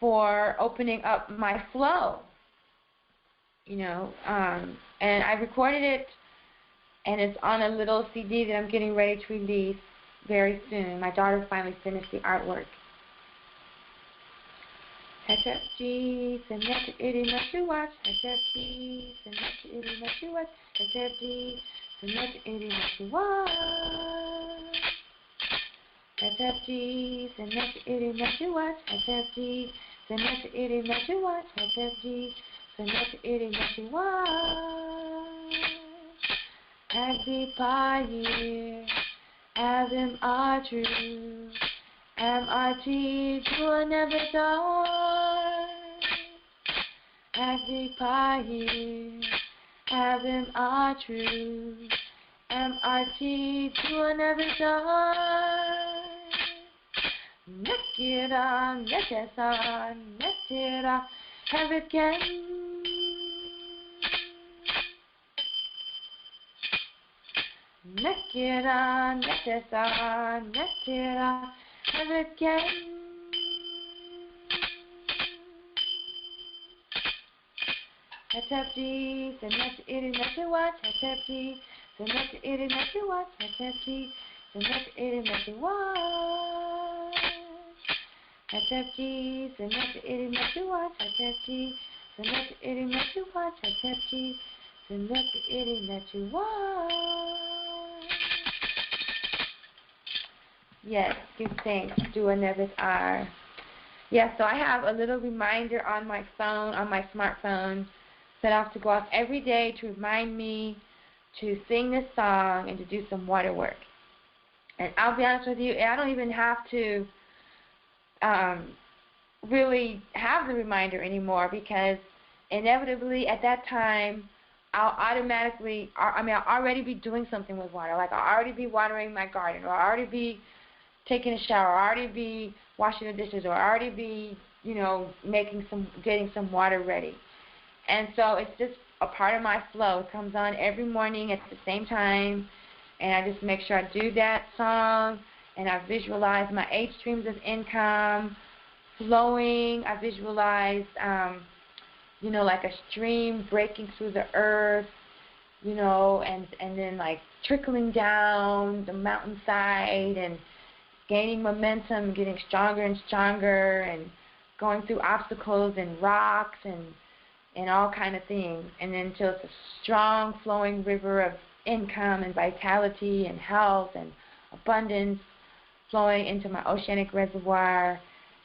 for opening up my flow. And I recorded it, and it's on a little CD that I'm getting ready to release very soon. My daughter finally finished the artwork. Hetep Senet Iri Metuwaj, Hetep Senet Iri Metuwaj, Hetep Senet Iri Metuwaj, Hetep Senet Iri Metuwaj, Hetep Senet Iri Metuwaj, Hetep Senet Iri Metuwaj, Agdipayir, Avim Atru, MRT Jua Nevedar, Agdipayir, Avim Atru, MRT Jua Nevedar, Nekira, Netesa, Netira, Hevet Ken. Nekira, Netesa, Netira, Hevet Ken. Hetep Senet Iri Metuwaj, Hetep Senet Iri Metuwaj, Hetep Senet Iri Metuwaj, Hetep Senet Iri Metuwaj, Hetep Senet Iri Metuwaj, Hetep Senet Iri Metuwaj. Yes, give thanks. Do a Nebet-R. Yes, so I have a little reminder on my phone, on my smartphone, set off to go off every day to remind me to sing this song and to do some water work. And I'll be honest with you, I don't even have to really have the reminder anymore, because inevitably at that time I'll already be doing something with water. Like I'll already be watering my garden, or I'll already be taking a shower, or I'll already be washing the dishes, or I'll already be, getting some water ready. And so it's just a part of my flow. It comes on every morning at the same time, and I just make sure I do that song, and I visualize my 8 streams of income flowing. I visualize, like a stream breaking through the earth, and then like trickling down the mountainside and gaining momentum, getting stronger and stronger, and going through obstacles and rocks and all kind of things, and then until it's a strong flowing river of income and vitality and health and abundance flowing into my oceanic reservoir,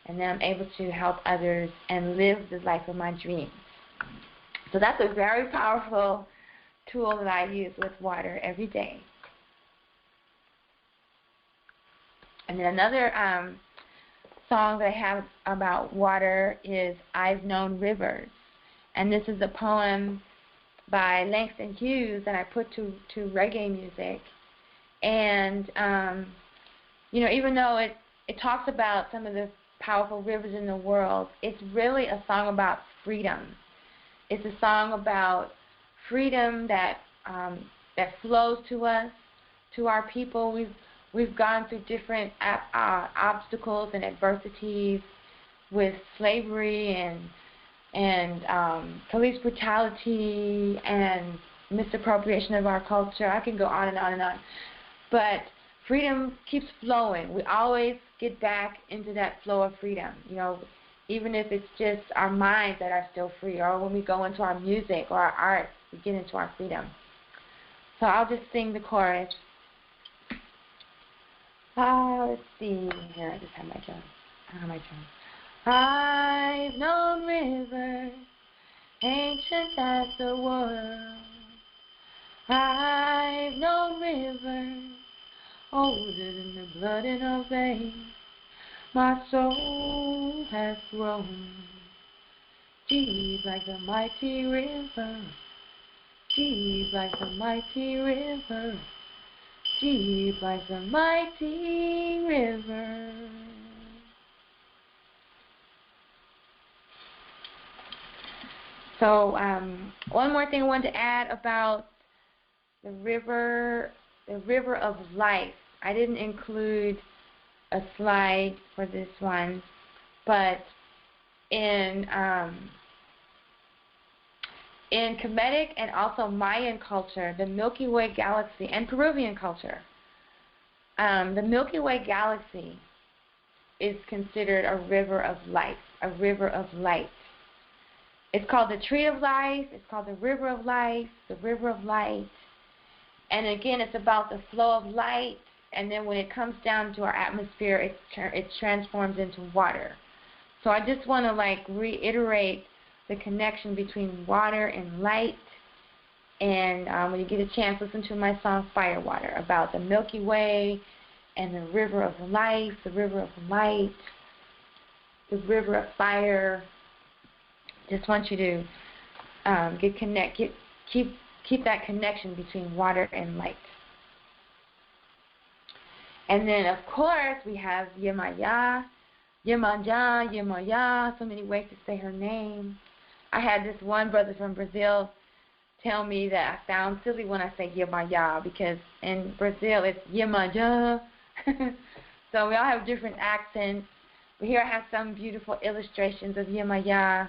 and then I'm able to help others and live the life of my dreams. So that's a very powerful tool that I use with water every day. And then another song that I have about water is I've Known Rivers. And this is a poem by Langston Hughes that I put to reggae music. And, even though it talks about some of the powerful rivers in the world, it's really a song about freedom. It's a song about freedom that flows to us, to our people. we've gone through different obstacles and adversities with slavery and police brutality and misappropriation of our culture. I can go on and on and on. But freedom keeps flowing. We always get back into that flow of freedom, you know, even if it's just our minds that are still free, or when we go into our music or our art, we get into our freedom. So I'll just sing the chorus. Let's see here. I just have my drum. I have my drum. I've known rivers ancient as the world. I've known rivers older than the blood in our veins. My soul has grown deep like the mighty river, deep like the mighty river, deep like the mighty river. So one more thing I wanted to add about the river of life. I didn't include a slide for this one, but in Kemetic and also Mayan culture, the Milky Way galaxy, and Peruvian culture, the Milky Way galaxy is considered a river of life, a river of light. It's called the Tree of Life. It's called the River of Life, the River of Light. And again, it's about the flow of light. And then when it comes down to our atmosphere, it transforms into water. So I just want to reiterate the connection between water and light. And when you get a chance, listen to my song Firewater about the Milky Way and the River of Life, the River of Light, the River of Fire. Just want you to keep that connection between water and light. And then, of course, we have Yemaya, Yemanja, Yemaya, so many ways to say her name. I had this one brother from Brazil tell me that I sound silly when I say Yemaya, because in Brazil it's Yemanja. So we all have different accents. But here I have some beautiful illustrations of Yemaya,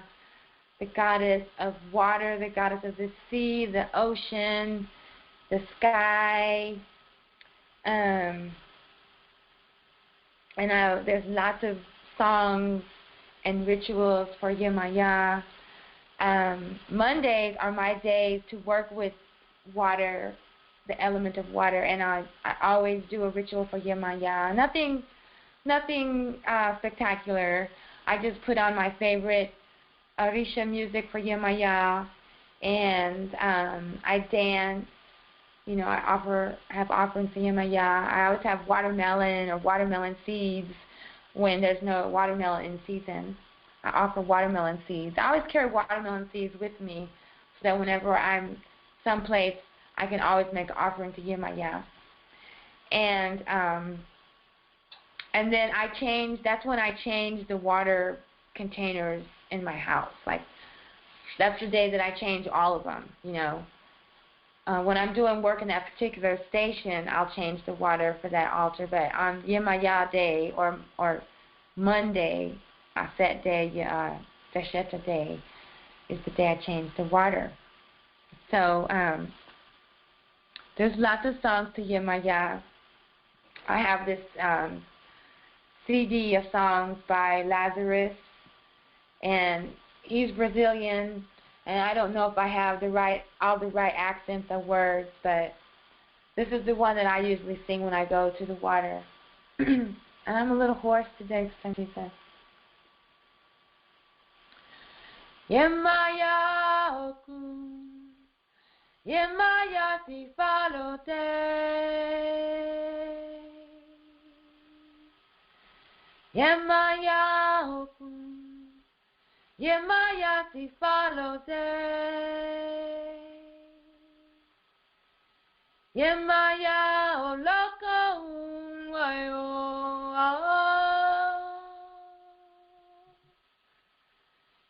the goddess of water, the goddess of the sea, the ocean, the sky. And there's lots of songs and rituals for Yemaya. Mondays are my days to work with water, the element of water, and I always do a ritual for Yemaya. Nothing spectacular. I just put on my favorite Orisha music for Yemaya, and I dance. You know, I have offerings for Yemaya. I always have watermelon or watermelon seeds when there's no watermelon in season. I offer watermelon seeds. I always carry watermelon seeds with me so that whenever I'm someplace, I can always make an offering to Yemaya. And then that's when I change the water containers in my house. Like, that's the day that I change all of them, you know. When I'm doing work in that particular station, I'll change the water for that altar. But on Yemaya Day or Monday, Aset Day, Sesheta Day, is the day I change the water. So there's lots of songs to Yemaya. I have this CD of songs by Lazarus, and he's Brazilian, and I don't know if I have all the right accents or words, but this is the one that I usually sing when I go to the water. And I'm a little hoarse today for some reason. Yemaya oku, Yemaya si falote, Yemaya oku, Yemaya si falote, Yemaya oloko unwayo,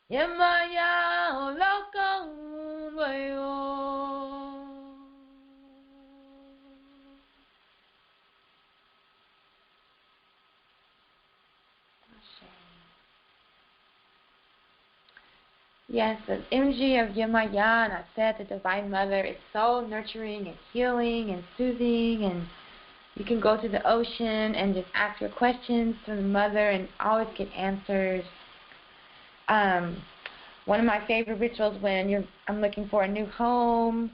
Yemaya oloko unwayo. Yes, the energy of Yemaya, and I said the Divine Mother is so nurturing and healing and soothing, and you can go to the ocean and just ask your questions to the Mother and always get answers. One of my favorite rituals when I'm looking for a new home,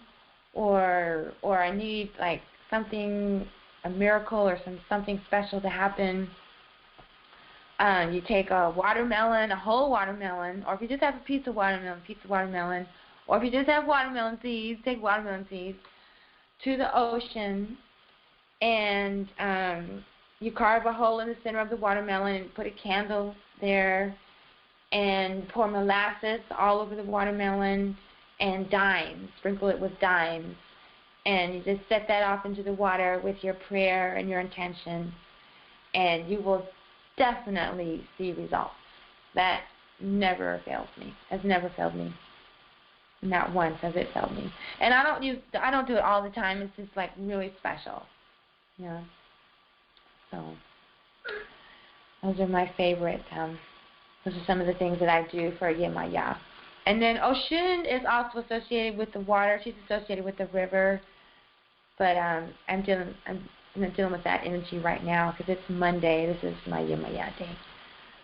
or I need like something, a miracle or something special to happen. You take a watermelon, a whole watermelon, or if you just have a piece of watermelon, or if you just have watermelon seeds, take watermelon seeds to the ocean, and you carve a hole in the center of the watermelon and put a candle there, and pour molasses all over the watermelon and dimes, sprinkle it with dimes, and you just set that off into the water with your prayer and your intention, and you will definitely see results. That never fails me. Has never failed me. Not once has it failed me. And I don't do it all the time. It's just like really special. Yeah. So those are my favorite. Those are some of the things that I do for Yemaya. And then Oshun is also associated with the water. She's associated with the river. But I'm not dealing with that energy right now because it's Monday. This is my Yemaya day.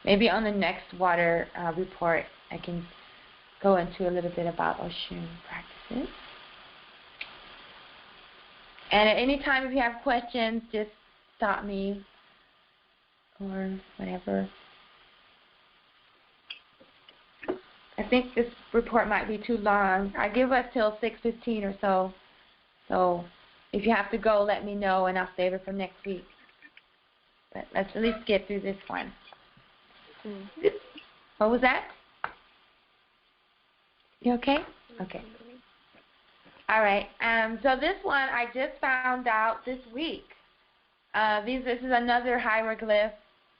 Maybe on the next water report I can go into a little bit about Oshun practices. And at any time if you have questions, just stop me or whatever. I think this report might be too long. I give us till 6:15 or so. So if you have to go, let me know, and I'll save it for next week. But let's at least get through this one. Mm-hmm. What was that? You okay? Okay. All right. So this one I just found out this week. This is another hieroglyph.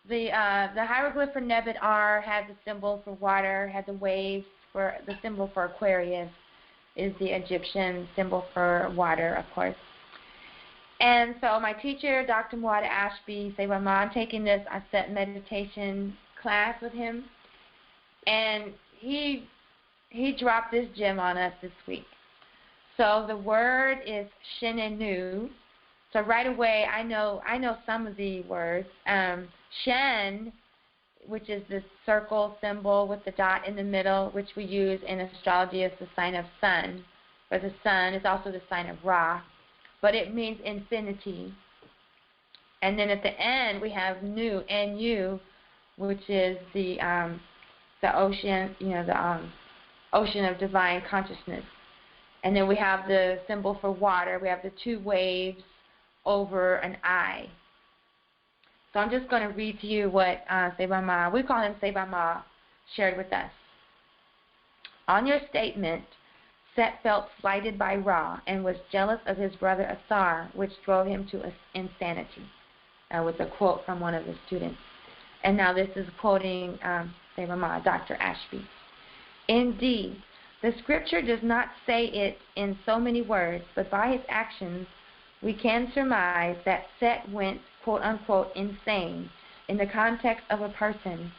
The hieroglyph for Nebet R had the symbol for water, had the waves. For the symbol for Aquarius is the Egyptian symbol for water, of course. And so my teacher, Dr. Muad Ashby, say, well, I'm taking this Aset meditation class with him, and he dropped this gem on us this week. So the word is Shenenu. So right away, I know some of the words. Shen, which is this circle symbol with the dot in the middle, which we use in astrology as the sign of sun. Or the sun is also the sign of Ra, but it means infinity. And then at the end, we have Nu, N-U, which is the ocean, the ocean of divine consciousness. And then we have the symbol for water. We have the two waves over an eye. So I'm just going to read to you what Sebama, we call him Sebama, shared with us. On your statement, Set felt slighted by Ra and was jealous of his brother Asar, which drove him to insanity. With a quote from one of the students. And now this is quoting Sebama, Dr. Ashby. Indeed, the scripture does not say it in so many words, but by his actions we can surmise that Set went, quote-unquote, insane in the context of a person,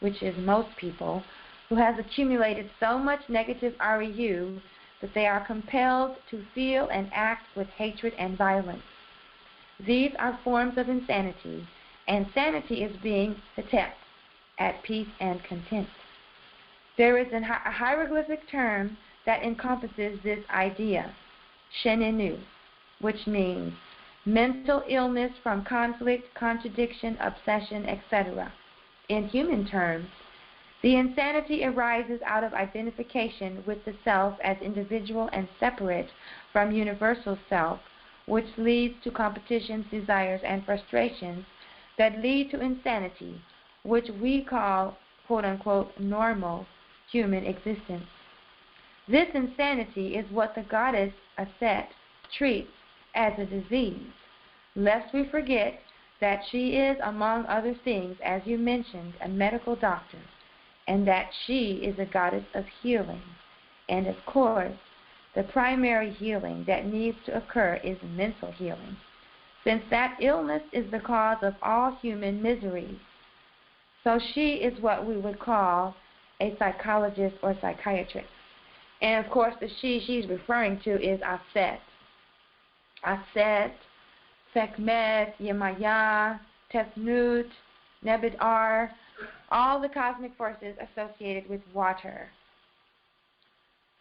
which is most people, who has accumulated so much negative REU that they are compelled to feel and act with hatred and violence. These are forms of insanity, and sanity is being Hetet, at peace and content. There is a hieroglyphic term that encompasses this idea, Shenenu, which means mental illness from conflict, contradiction, obsession, etc. In human terms, the insanity arises out of identification with the self as individual and separate from universal self, which leads to competitions, desires, and frustrations that lead to insanity, which we call, quote-unquote, normal human existence. This insanity is what the goddess Aset treats as a disease, lest we forget that she is, among other things, as you mentioned, a medical doctor, and that she is a goddess of healing. And of course, the primary healing that needs to occur is mental healing, since that illness is the cause of all human miseries. So she is what we would call a psychologist or psychiatrist. And, of course, the she's referring to is Aset. Aset, Sekhmet, Yemaya, Tefnut, Nebid-Ar, all the cosmic forces associated with water.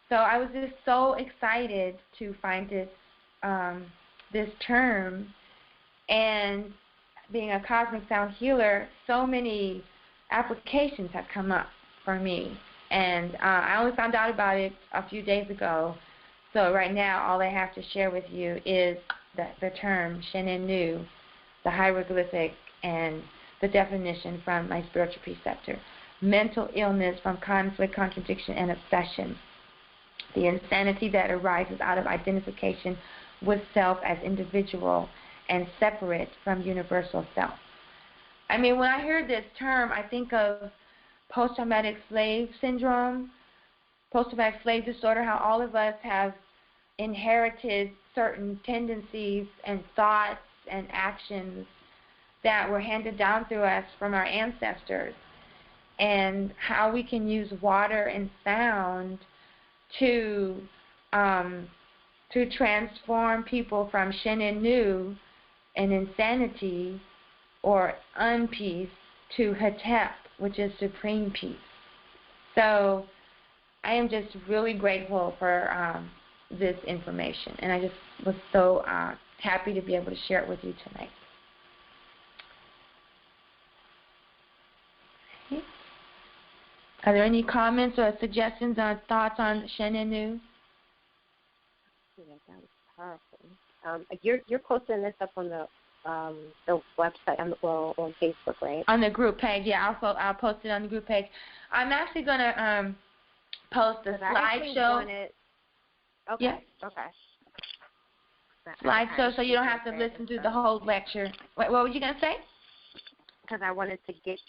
So I was just so excited to find this term, and being a cosmic sound healer, so many applications have come up for me. And I only found out about it a few days ago. So right now, all I have to share with you is the term Shenenu, the hieroglyphic, and the definition from my spiritual preceptor. Mental illness from conflict, contradiction, and obsession. The insanity that arises out of identification with self as individual and separate from universal self. I mean, when I hear this term, I think of post-traumatic slave syndrome, post-traumatic slave disorder, how all of us have inherited certain tendencies and thoughts and actions that were handed down through us from our ancestors, and how we can use water and sound to transform people from Shenenu and insanity or unpeace to Hetep, which is supreme peace. So I am just really grateful for this information, and I just was so happy to be able to share it with you tonight. Okay. Are there any comments or suggestions or thoughts on Shenenu?
Yeah, that was powerful. You're posting this up on the website on Facebook, right?
On the group page, yeah. I'll post it on the group page. I'm actually gonna post the slideshow.
Okay.
Yeah.
Okay.
Slideshow, so you don't have to listen to the whole lecture. Wait, what were you gonna say?
Because I wanted to get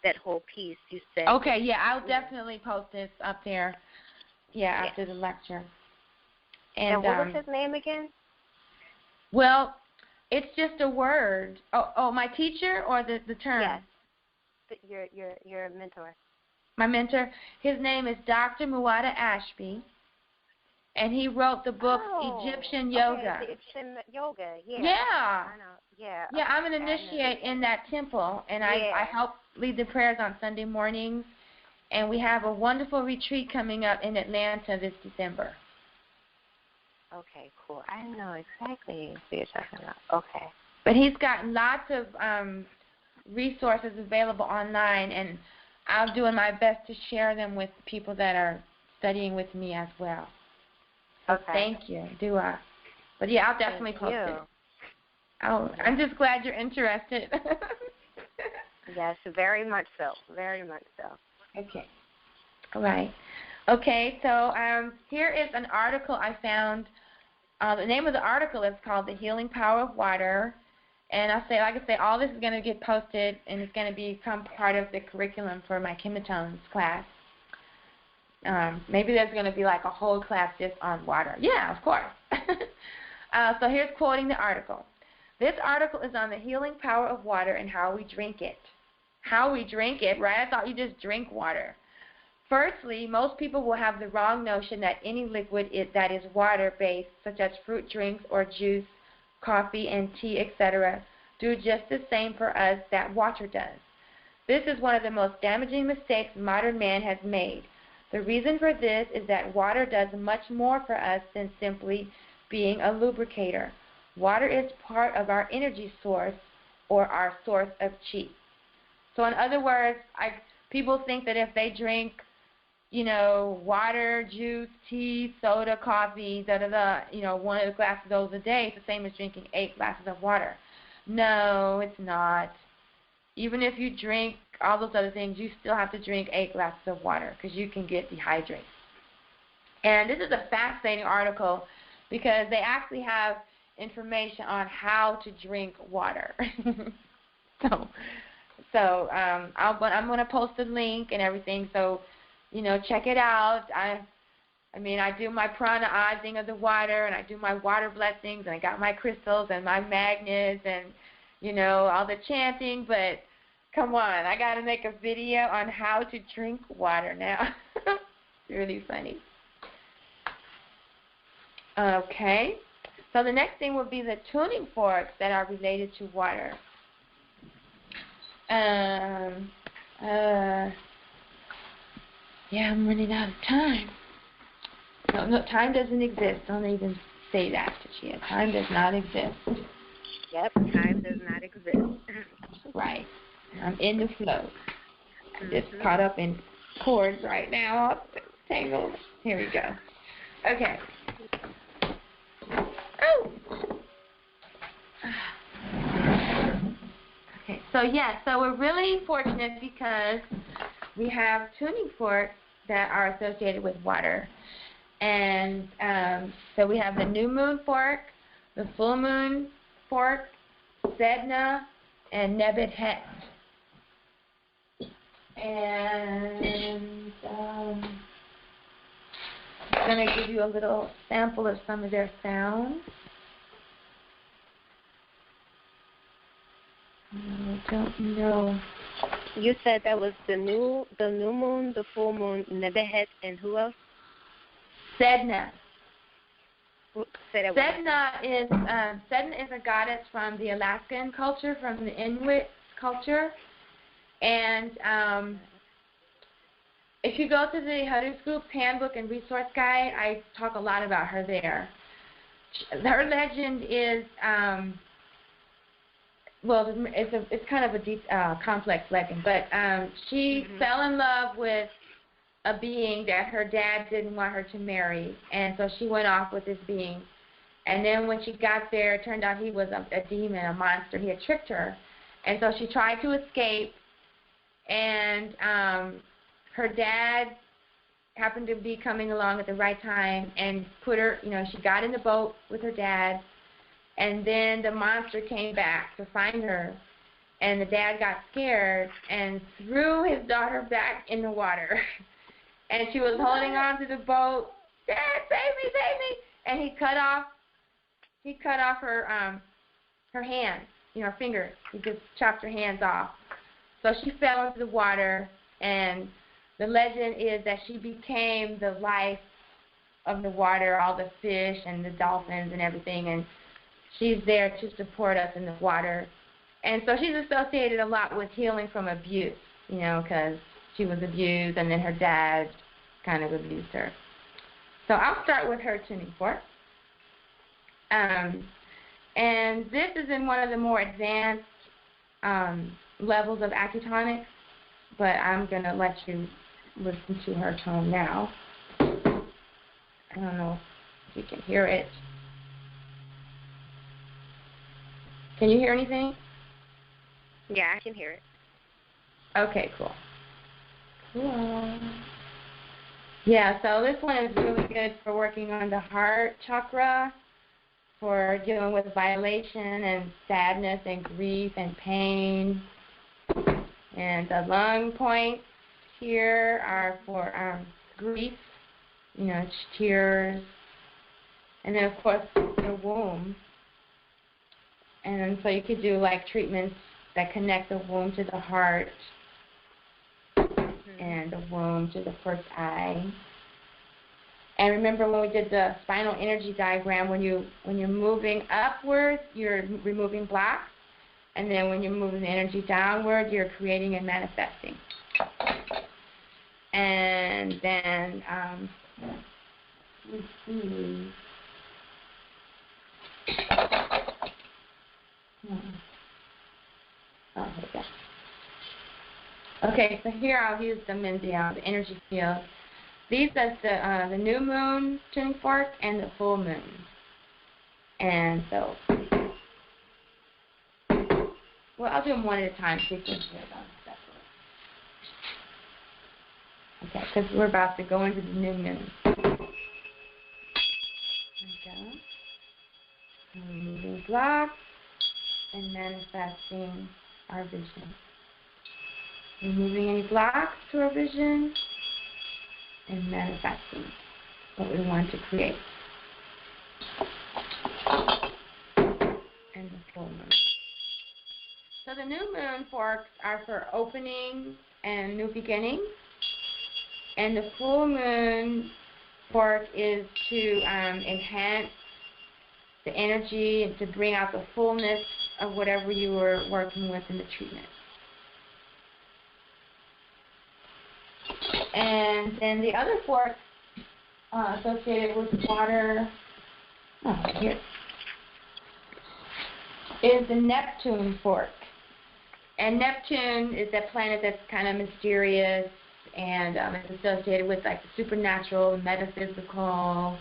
that whole piece you said.
Okay, yeah, I'll definitely post this up there. Yeah, after the lecture. And
what was his name again?
Well, it's just a word. Oh, my teacher or the term?
Yes. Your mentor.
My mentor. His name is Dr. Muwada Ashby, and he wrote the book Egyptian Yoga.
Okay, Egyptian Yoga. Yeah.
Yeah.
I know. Yeah.
Yeah, I'm an initiate in that temple, and I help lead the prayers on Sunday mornings, and we have a wonderful retreat coming up in Atlanta this December.
Okay, cool. I know exactly what you're talking about. Okay.
But he's got lots of resources available online, and I'm doing my best to share them with people that are studying with me as well. So thank you. But yeah, I'll definitely post it. I'm just glad you're interested.
Yes, very much so. Very much so.
Okay. All right. Okay, so here is an article I found. The name of the article is called The Healing Power of Water. And like I say, all this is going to get posted, and it's going to become part of the curriculum for my KemeTones class. Maybe there's going to be like a whole class just on water. Yeah, of course. So here's quoting the article. This article is on the healing power of water and how we drink it. How we drink it, right? I thought you just drink water. Firstly, most people will have the wrong notion that any liquid that is water-based, such as fruit drinks or juice, coffee and tea, etc., do just the same for us that water does. This is one of the most damaging mistakes modern man has made. The reason for this is that water does much more for us than simply being a lubricator. Water is part of our energy source or our source of chi. So in other words, people think that if they drink, water, juice, tea, soda, coffee, one of the glasses of those a day, it's the same as drinking 8 glasses of water. No, it's not. Even if you drink all those other things, you still have to drink 8 glasses of water because you can get dehydrated. And this is a fascinating article because they actually have information on how to drink water. So I'm going to post the link and everything, so check it out. I do my prana-izing of the water, and I do my water blessings, and I got my crystals and my magnets and, all the chanting. But Come on, I got to make a video on how to drink water now. It's really funny. Okay, so the next thing will be the tuning forks that are related to water. Yeah, I'm running out of time. No, time doesn't exist. Don't even say that, Tachia. Time does not exist.
Yep, time does not exist.
Right. I'm in the flow. I'm just caught up in cords right now. Tangled. Here we go. Okay. Oh. Okay. So we're really fortunate because we have tuning forks that are associated with water. And so we have the new moon fork, the full moon fork, Sedna, and Nebet Het. And I'm going to give you a little sample of some of their sounds. I don't know.
You said that was the new moon, the full moon, Nebet Het, and who else?
Sedna.
Sedna
is a goddess from the Alaskan culture, from the Inuit culture. And if you go to the Huddersfield Group's handbook and resource guide, I talk a lot about her there. Her legend is, well, it's kind of a deep, complex legend, but she fell in love with a being that her dad didn't want her to marry, and so she went off with this being. And then when she got there, it turned out he was a demon, a monster. He had tricked her. And so she tried to escape, and her dad happened to be coming along at the right time and put her, she got in the boat with her dad, and then the monster came back to find her, and the dad got scared and threw his daughter back in the water. And she was holding on to the boat. Dad, save me, save me! And he cut off her her hands, her fingers. He just chopped her hands off. So she fell into the water, and the legend is that she became the life of the water, all the fish and the dolphins and everything, and she's there to support us in the water. And so she's associated a lot with healing from abuse, because she was abused, and then her dad kind of abused her. So I'll start with her tuning fork. And this is in one of the more advanced levels of acutonics, but I'm going to let you listen to her tone now. I don't know if you can hear it. Can you hear anything?
Yeah, I can hear it.
Okay, cool. Cool. Yeah, so this one is really good for working on the heart chakra, for dealing with violation and sadness and grief and pain. And the lung points here are for grief, tears. And then, of course, the womb. And so you could do, like, treatments that connect the womb to the heart and the womb to the first eye. And remember when we did the spinal energy diagram, when you're moving upwards, you're removing blocks, and then when you're moving the energy downward, you're creating and manifesting. And then let's see. Oh, here we go. Okay, so here I'll use the Menzion, the energy field. These are the new moon tuning fork and the full moon. And so, well, I'll do them one at a time so you can hear them separately. Okay, because we're about to go into the new moon. There we go. Removing blocks and manifesting our vision. Removing any blocks to our vision and manifesting what we want to create. And the full moon. So the new moon forks are for opening and new beginnings, and the full moon fork is to enhance the energy and to bring out the fullness of whatever you were working with in the treatment. And then the other fork associated with water here is the Neptune fork. And Neptune is that planet that's kind of mysterious, and it's associated with like the supernatural, metaphysical.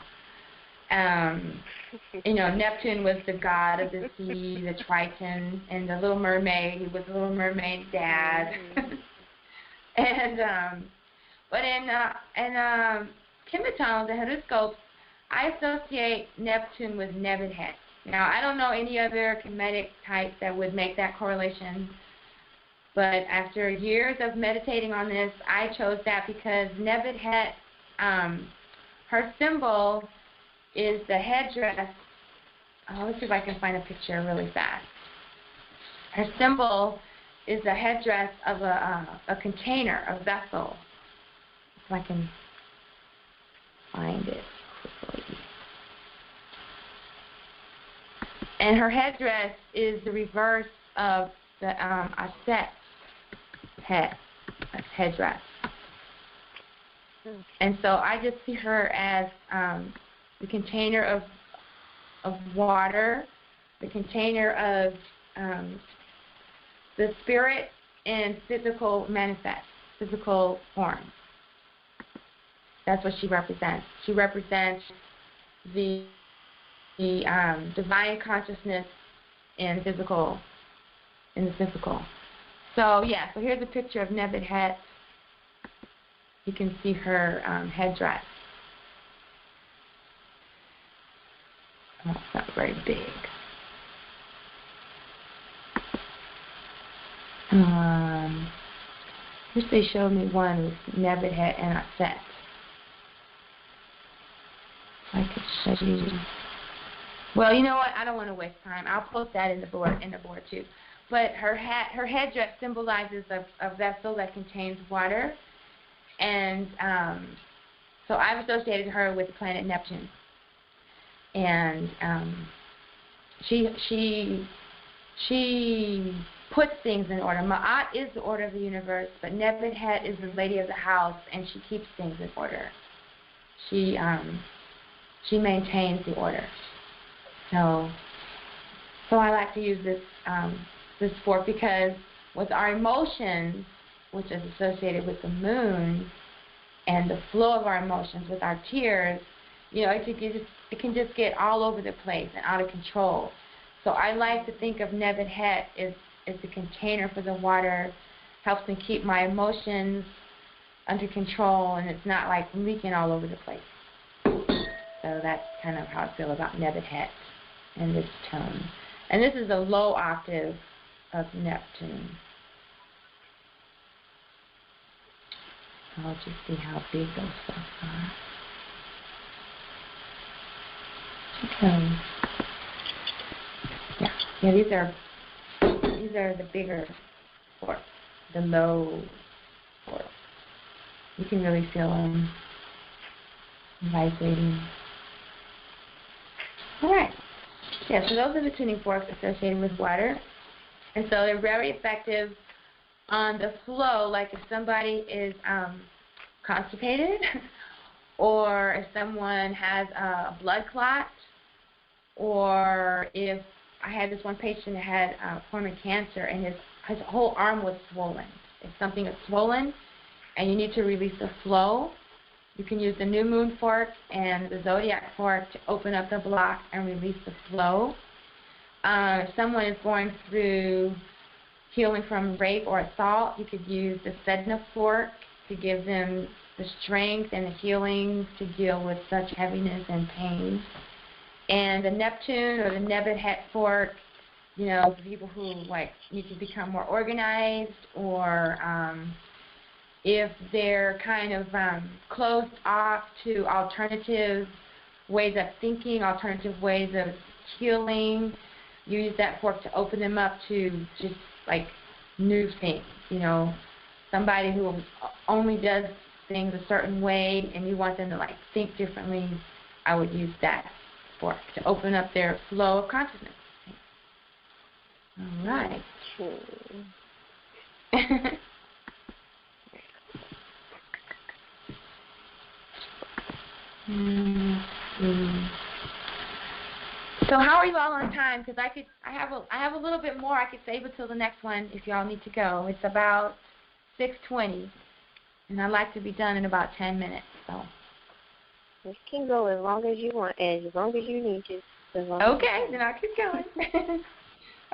Neptune was the god of the sea, the Triton, and the Little Mermaid. He was the Little Mermaid's dad. But in KemeTones, the horoscopes, I associate Neptune with Nebuchadnezzar. Now, I don't know any other Kemetic type that would make that correlation, but after years of meditating on this, I chose that because Nebuchadnezzar, her symbol is the headdress. Let's see if I can find a picture really fast. Her symbol is the headdress of a container, a vessel. If I can find it quickly. And her headdress is the reverse of the Aset headdress. And so I just see her as the container of water, the container of the spirit in physical manifest, physical form. That's what she represents. She represents the divine consciousness in the physical. So yeah, so here's a picture of Nebuchadnezzar. You can see her headdress. Oh, it's not very big. First they showed me one with Nebuchadnezzar and Aset. I could show you. Well, you know what? I don't want to waste time. I'll post that in the board too. But her headdress symbolizes a vessel that contains water, and so I've associated her with the planet Neptune. And she puts things in order. Ma'at is the order of the universe, but Nebuchadnezzar is the lady of the house, and she keeps things in order. She maintains the order. So I like to use this this fork because with our emotions, which is associated with the moon, and the flow of our emotions with our tears, it can just get all over the place and out of control. So I like to think of Nebuchadnezzar as the container for the water, helps me keep my emotions under control, and it's not like leaking all over the place. So that's kind of how I feel about Nebuchadnezzar and this tone. And this is a low octave of Neptune. I'll just see how big those stuff are. Okay. Yeah, these are the bigger forks, the low forks. You can really feel them vibrating. All right. Yeah, so those are the tuning forks associated with water. And so they're very effective on the flow, like if somebody is constipated, or if someone has a blood clot, or if I had this one patient that had a form of cancer and his whole arm was swollen. If something is swollen and you need to release the flow, you can use the new moon fork and the zodiac fork to open up the block and release the flow. If someone is going through healing from rape or assault, you could use the Sedna fork to give them the strength and the healing to deal with such heaviness and pain. And the Neptune or the Nebuchadnezzar fork, for people who need to become more organized, or if they're kind of closed off to alternative ways of thinking, alternative ways of healing, use that fork to open them up to just like new things. Somebody who only does things a certain way and you want them to like think differently, I would use that fork to open up their flow of consciousness. All right. So how are you all on time? Because I have a little bit more. I could save it till the next one if y'all need to go. It's about 6:20, and I'd like to be done in about 10 minutes. So.
You can go as long as you want, and as long as you need to.
Okay, then I'll keep going.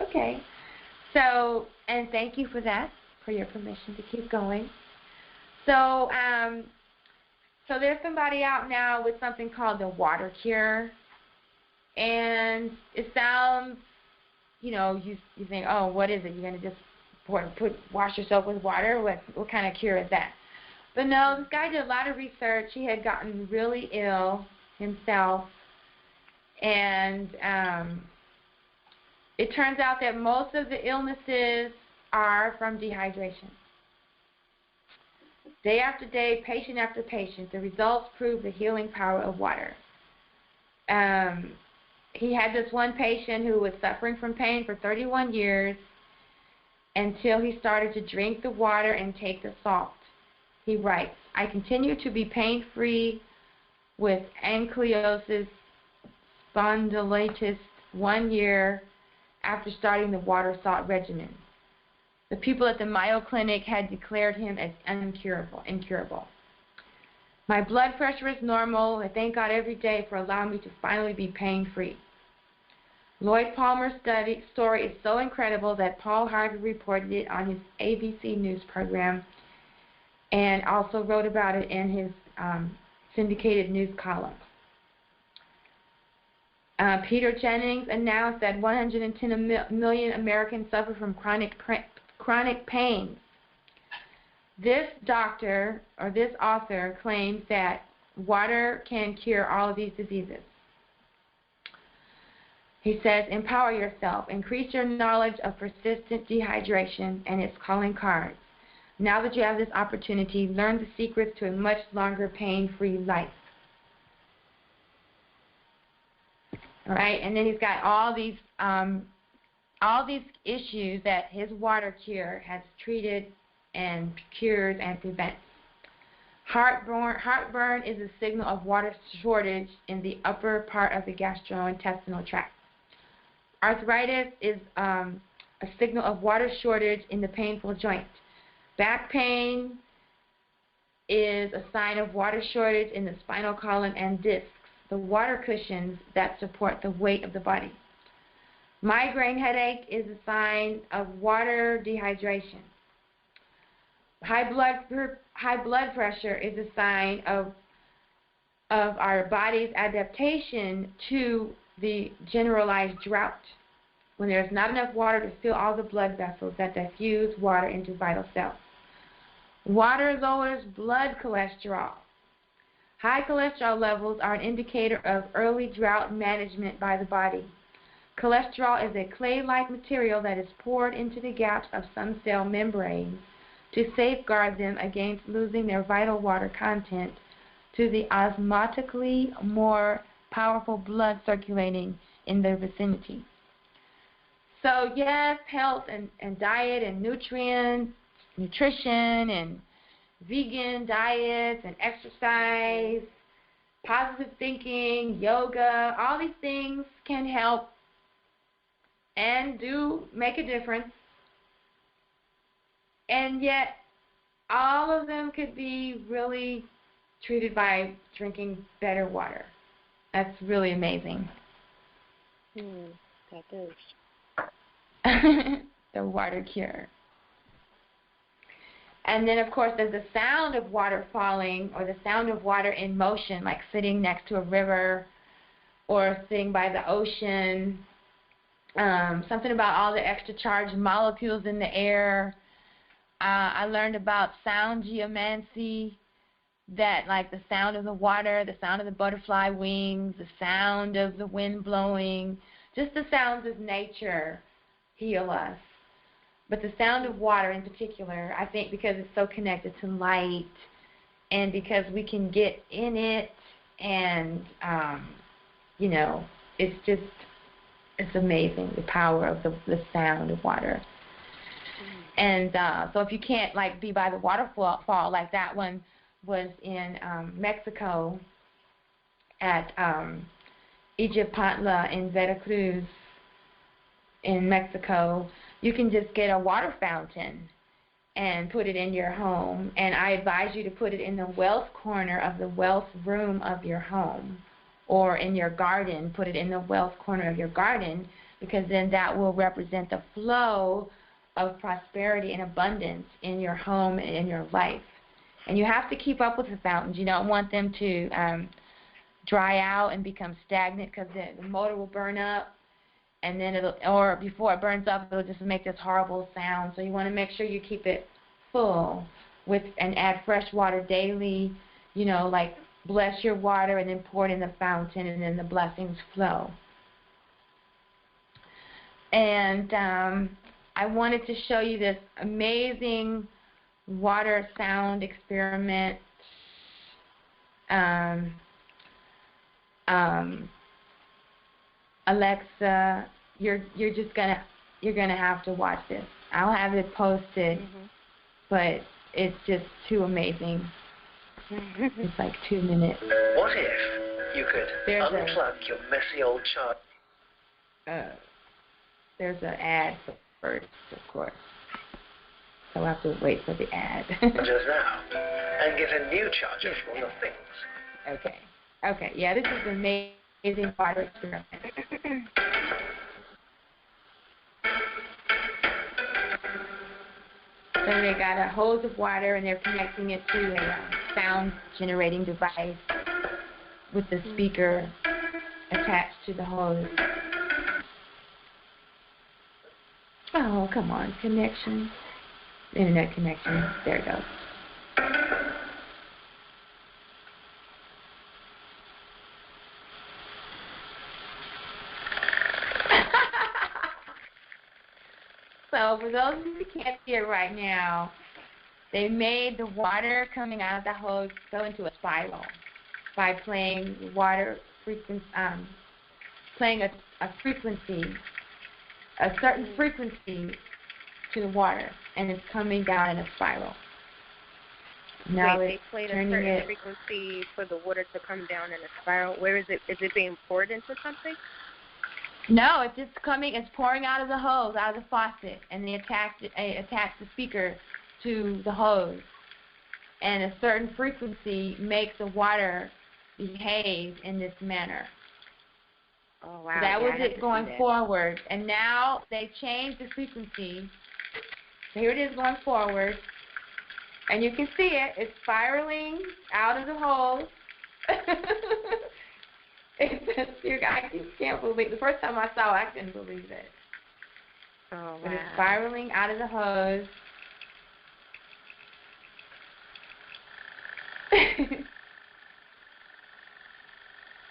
Okay. So, and thank you for that, for your permission to keep going. So, so there's somebody out now with something called the water cure. And it sounds, you think, oh, what is it? You're going to just wash yourself with water? What kind of cure is that? But no, this guy did a lot of research. He had gotten really ill himself. And it turns out that most of the illnesses are from dehydration. Day after day, patient after patient, the results prove the healing power of water. He had this one patient who was suffering from pain for 31 years until he started to drink the water and take the salt. He writes, I continue to be pain-free with ankylosis spondylitis 1 year after starting the water salt regimen. The people at the Mayo Clinic had declared him as incurable. My blood pressure is normal. I thank God every day for allowing me to finally be pain-free. Lloyd Palmer's story is so incredible that Paul Harvey reported it on his ABC News program and also wrote about it in his syndicated news column. Peter Jennings announced that 110 million Americans suffer from chronic pains. This doctor, or this author, claims that water can cure all of these diseases. He says, empower yourself. Increase your knowledge of persistent dehydration and its calling cards. Now that you have this opportunity, learn the secrets to a much longer pain-free life. All right, and then he's got all these issues that his water cure has treated and cures and prevents. Heartburn is a signal of water shortage in the upper part of the gastrointestinal tract. Arthritis is a signal of water shortage in the painful joint. Back pain is a sign of water shortage in the spinal column and discs, the water cushions that support the weight of the body. Migraine headache is a sign of water dehydration. High blood pressure is a sign of our body's adaptation to the generalized drought, when there's not enough water to fill all the blood vessels that diffuse water into vital cells. Water lowers blood cholesterol. High cholesterol levels are an indicator of early drought management by the body. Cholesterol is a clay-like material that is poured into the gaps of some cell membranes to safeguard them against losing their vital water content to the osmotically more powerful blood circulating in their vicinity. So yes, health and diet and nutrition and vegan diets and exercise, positive thinking, yoga, all these things can help and do make a difference. And yet, all of them could be really treated by drinking better water. That's really amazing.
That is.
The water cure. And then, of course, there's the sound of water falling or the sound of water in motion, like sitting next to a river or sitting by the ocean. Something about all the extra charged molecules in the air. I learned about sound geomancy, that like the sound of the water, the sound of the butterfly wings, the sound of the wind blowing, just the sounds of nature heal us. But the sound of water in particular, I think because it's so connected to light and because we can get in it and, it's amazing, the power of the sound of water. And so if you can't, be by the waterfall, like that one was in Mexico at Ijapatla in Veracruz in Mexico, you can just get a water fountain and put it in your home. And I advise you to put it in the wealth corner of the wealth room of your home, or in your garden. Put it in the wealth corner of your garden, because then that will represent the flow of prosperity and abundance in your home and in your life. And you have to keep up with the fountains. You don't want them to dry out and become stagnant, because the motor will burn up, and then or before it burns up, it'll just make this horrible sound. So you want to make sure you keep it full and add fresh water daily. Bless your water and then pour it in the fountain, and then the blessings flow. And I wanted to show you this amazing water sound experiment. Alexa, you're gonna have to watch this. I'll have it posted, but it's just too amazing. It's like 2 minutes.
What if you could unplug your messy old child?
There's an ad first, of course. So I have to wait for the ad.
Just now, and get a new charger for all your things.
Okay. Yeah, this is an amazing water experiment. So they got a hose of water, and they're connecting it to a sound-generating device with the speaker attached to the hose. Oh, come on, connection. Internet connection. There it goes. So for those of you who can't see it right now, they made the water coming out of the hose go into a spiral by playing water frequency, playing a frequency, a certain frequency to the water, and it's coming down in a spiral. Now
they played a certain frequency for the water to come down in a spiral. Where is it? Is it being poured into something?
No, it's just coming. It's pouring out of the hose, out of the faucet, and they attach the speaker to the hose, and a certain frequency makes the water behave in this manner.
Oh wow!
So that was it going forward, and now they changed the frequency. So here it is going forward, and you can see it. It's spiraling out of the hose. I just can't believe it. The first time I saw it, I couldn't believe it.
Oh, wow.
But it's spiraling out of the hose.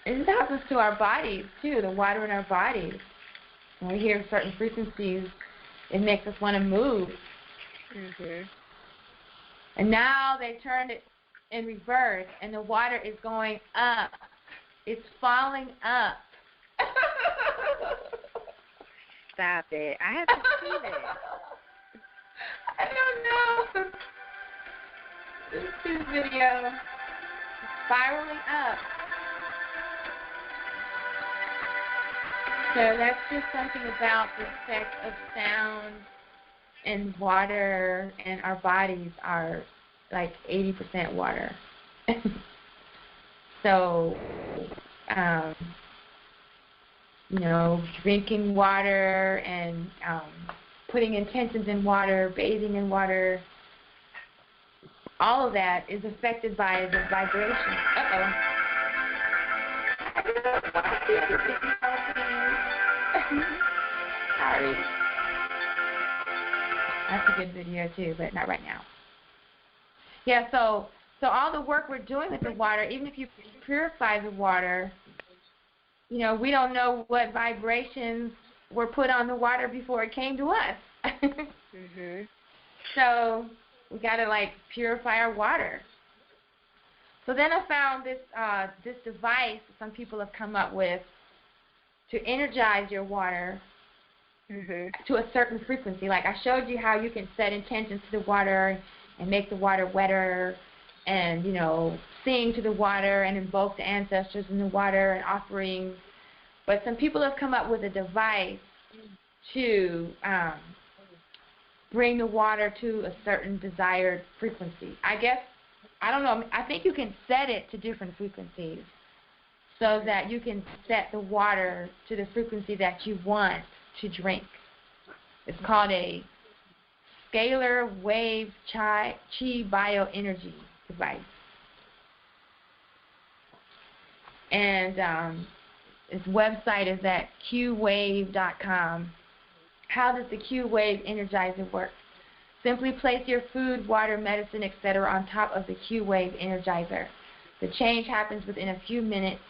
And this happens to our bodies, too, the water in our bodies. When we hear certain frequencies, it makes us want to move. And now they turned it in reverse, and the water is going up. It's falling up.
Stop it. I have to see this.
I don't know. This is video. Spiraling up. So that's just something about the effect of sound and water, and our bodies are like 80% water. So, drinking water and putting intentions in water, bathing in water, all of that is affected by the vibration. Uh-oh. Sorry. That's a good video too, but not right now. Yeah, so all the work we're doing with the water, even if you purify the water, you know, we don't know what vibrations were put on the water before it came to us. So we got to, like, purify our water. So then I found this this device some people have come up with to energize your water to a certain frequency. Like I showed you how you can set intentions to the water and make the water wetter and, you know, sing to the water and invoke the ancestors in the water and offerings. But some people have come up with a device to bring the water to a certain desired frequency. I guess, I don't know, I think you can set it to different frequencies so that you can set the water to the frequency that you want to drink. It's called a scalar wave chi bioenergy device. And its website is at qwave.com. How does the Q-Wave Energizer work? Simply place your food, water, medicine, etc. on top of the Q-Wave Energizer. The change happens within a few minutes.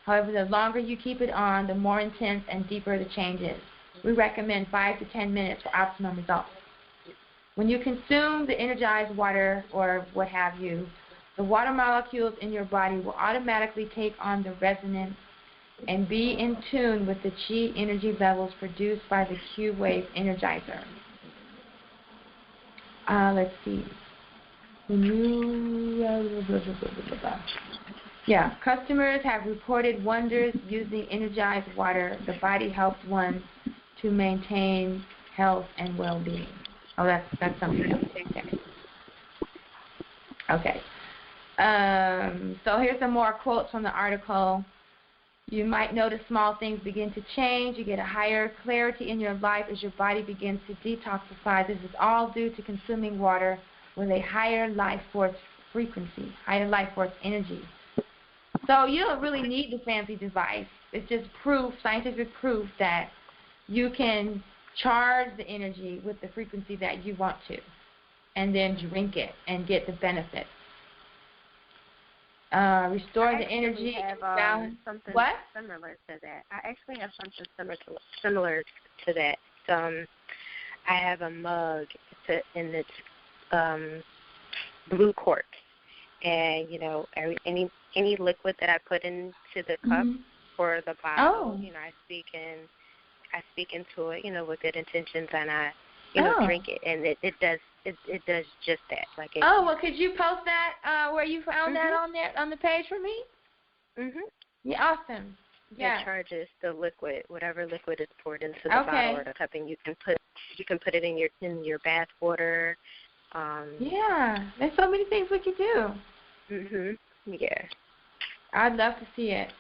However, the longer you keep it on, the more intense and deeper the change is. We recommend 5 to 10 minutes for optimum results. When you consume the energized water or what have you, the water molecules in your body will automatically take on the resonance and be in tune with the chi energy levels produced by the Q-Wave Energizer. Let's see. Yeah, customers have reported wonders using energized water. The body helps one to maintain health and well-being. Oh, that's something else. Okay. So here's some more quotes from the article. You might notice small things begin to change. You get a higher clarity in your life as your body begins to detoxify. This is all due to consuming water with a higher life force frequency, higher life force energy. So you don't really need the fancy device. It's just proof, scientific proof, that you can charge the energy with the frequency that you want to and then drink it and get the benefits. Restore the energy.
Something
what?
similar to that. I actually have something similar to that. I have a mug, and it's blue quartz, and you know, any liquid that I put into the cup or the bottle, you know, I speak into it, you know, with good intentions, and I, you know, drink it, and it does just that. Like it,
well, could you post that where you found that on the page for me? Yeah, awesome. Yeah.
It charges the liquid, whatever liquid is poured into the bottle or the cup, and you can put it in your bath water.
Yeah, there's so many things we could do.
Yeah.
I'd love to see it.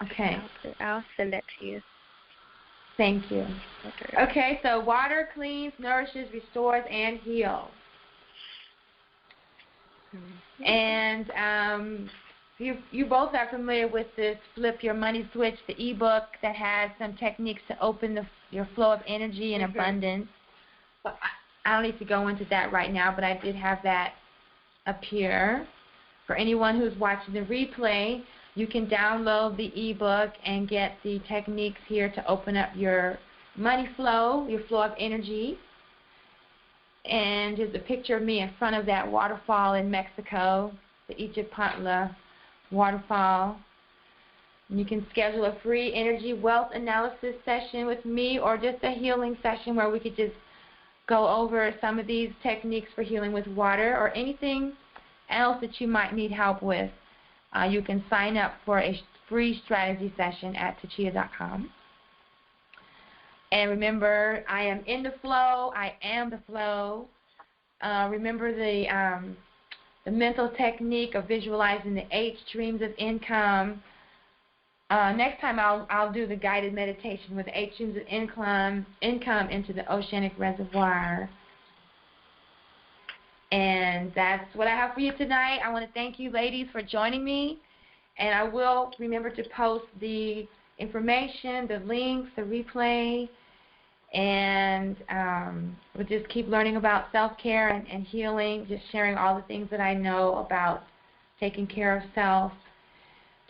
Okay.
I'll send that to you.
Thank you. Okay, so water cleans, nourishes, restores, and heals. And you both are familiar with this Flip Your Money Switch, the ebook that has some techniques to open your flow of energy and abundance. So I don't need to go into that right now, but I did have that up here. For anyone who's watching the replay, you can download the ebook and get the techniques here to open up your money flow, your flow of energy. And there's a picture of me in front of that waterfall in Mexico, the Ijapantla waterfall. And you can schedule a free energy wealth analysis session with me, or just a healing session where we could just go over some of these techniques for healing with water, or anything else that you might need help with. You can sign up for a free strategy session at tachia.com. And remember, I am in the flow. I am the flow. Remember the mental technique of visualizing the 8 streams of income. Next time I'll do the guided meditation with 8 streams of income into the oceanic reservoir. And that's what I have for you tonight. I want to thank you, ladies, for joining me. And I will remember to post the information, the links, the replay. And we'll just keep learning about self-care and healing, just sharing all the things that I know about taking care of self.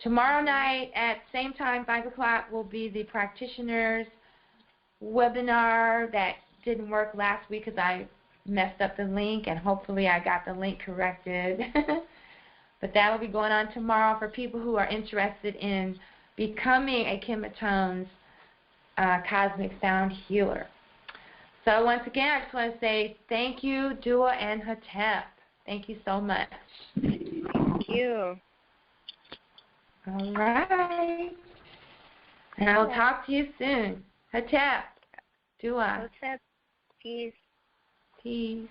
Tomorrow night at same time, 5 o'clock, will be the practitioners webinar that didn't work last week because I messed up the link, and hopefully I got the link corrected. But that will be going on tomorrow for people who are interested in becoming a KemeTones Cosmic Sound Healer. So once again, I just want to say thank you, Dua and Hatep. Thank you so much.
Thank you.
All right. And I will talk to you soon. Hatep, Dua.
Hatep, peace.
Peace.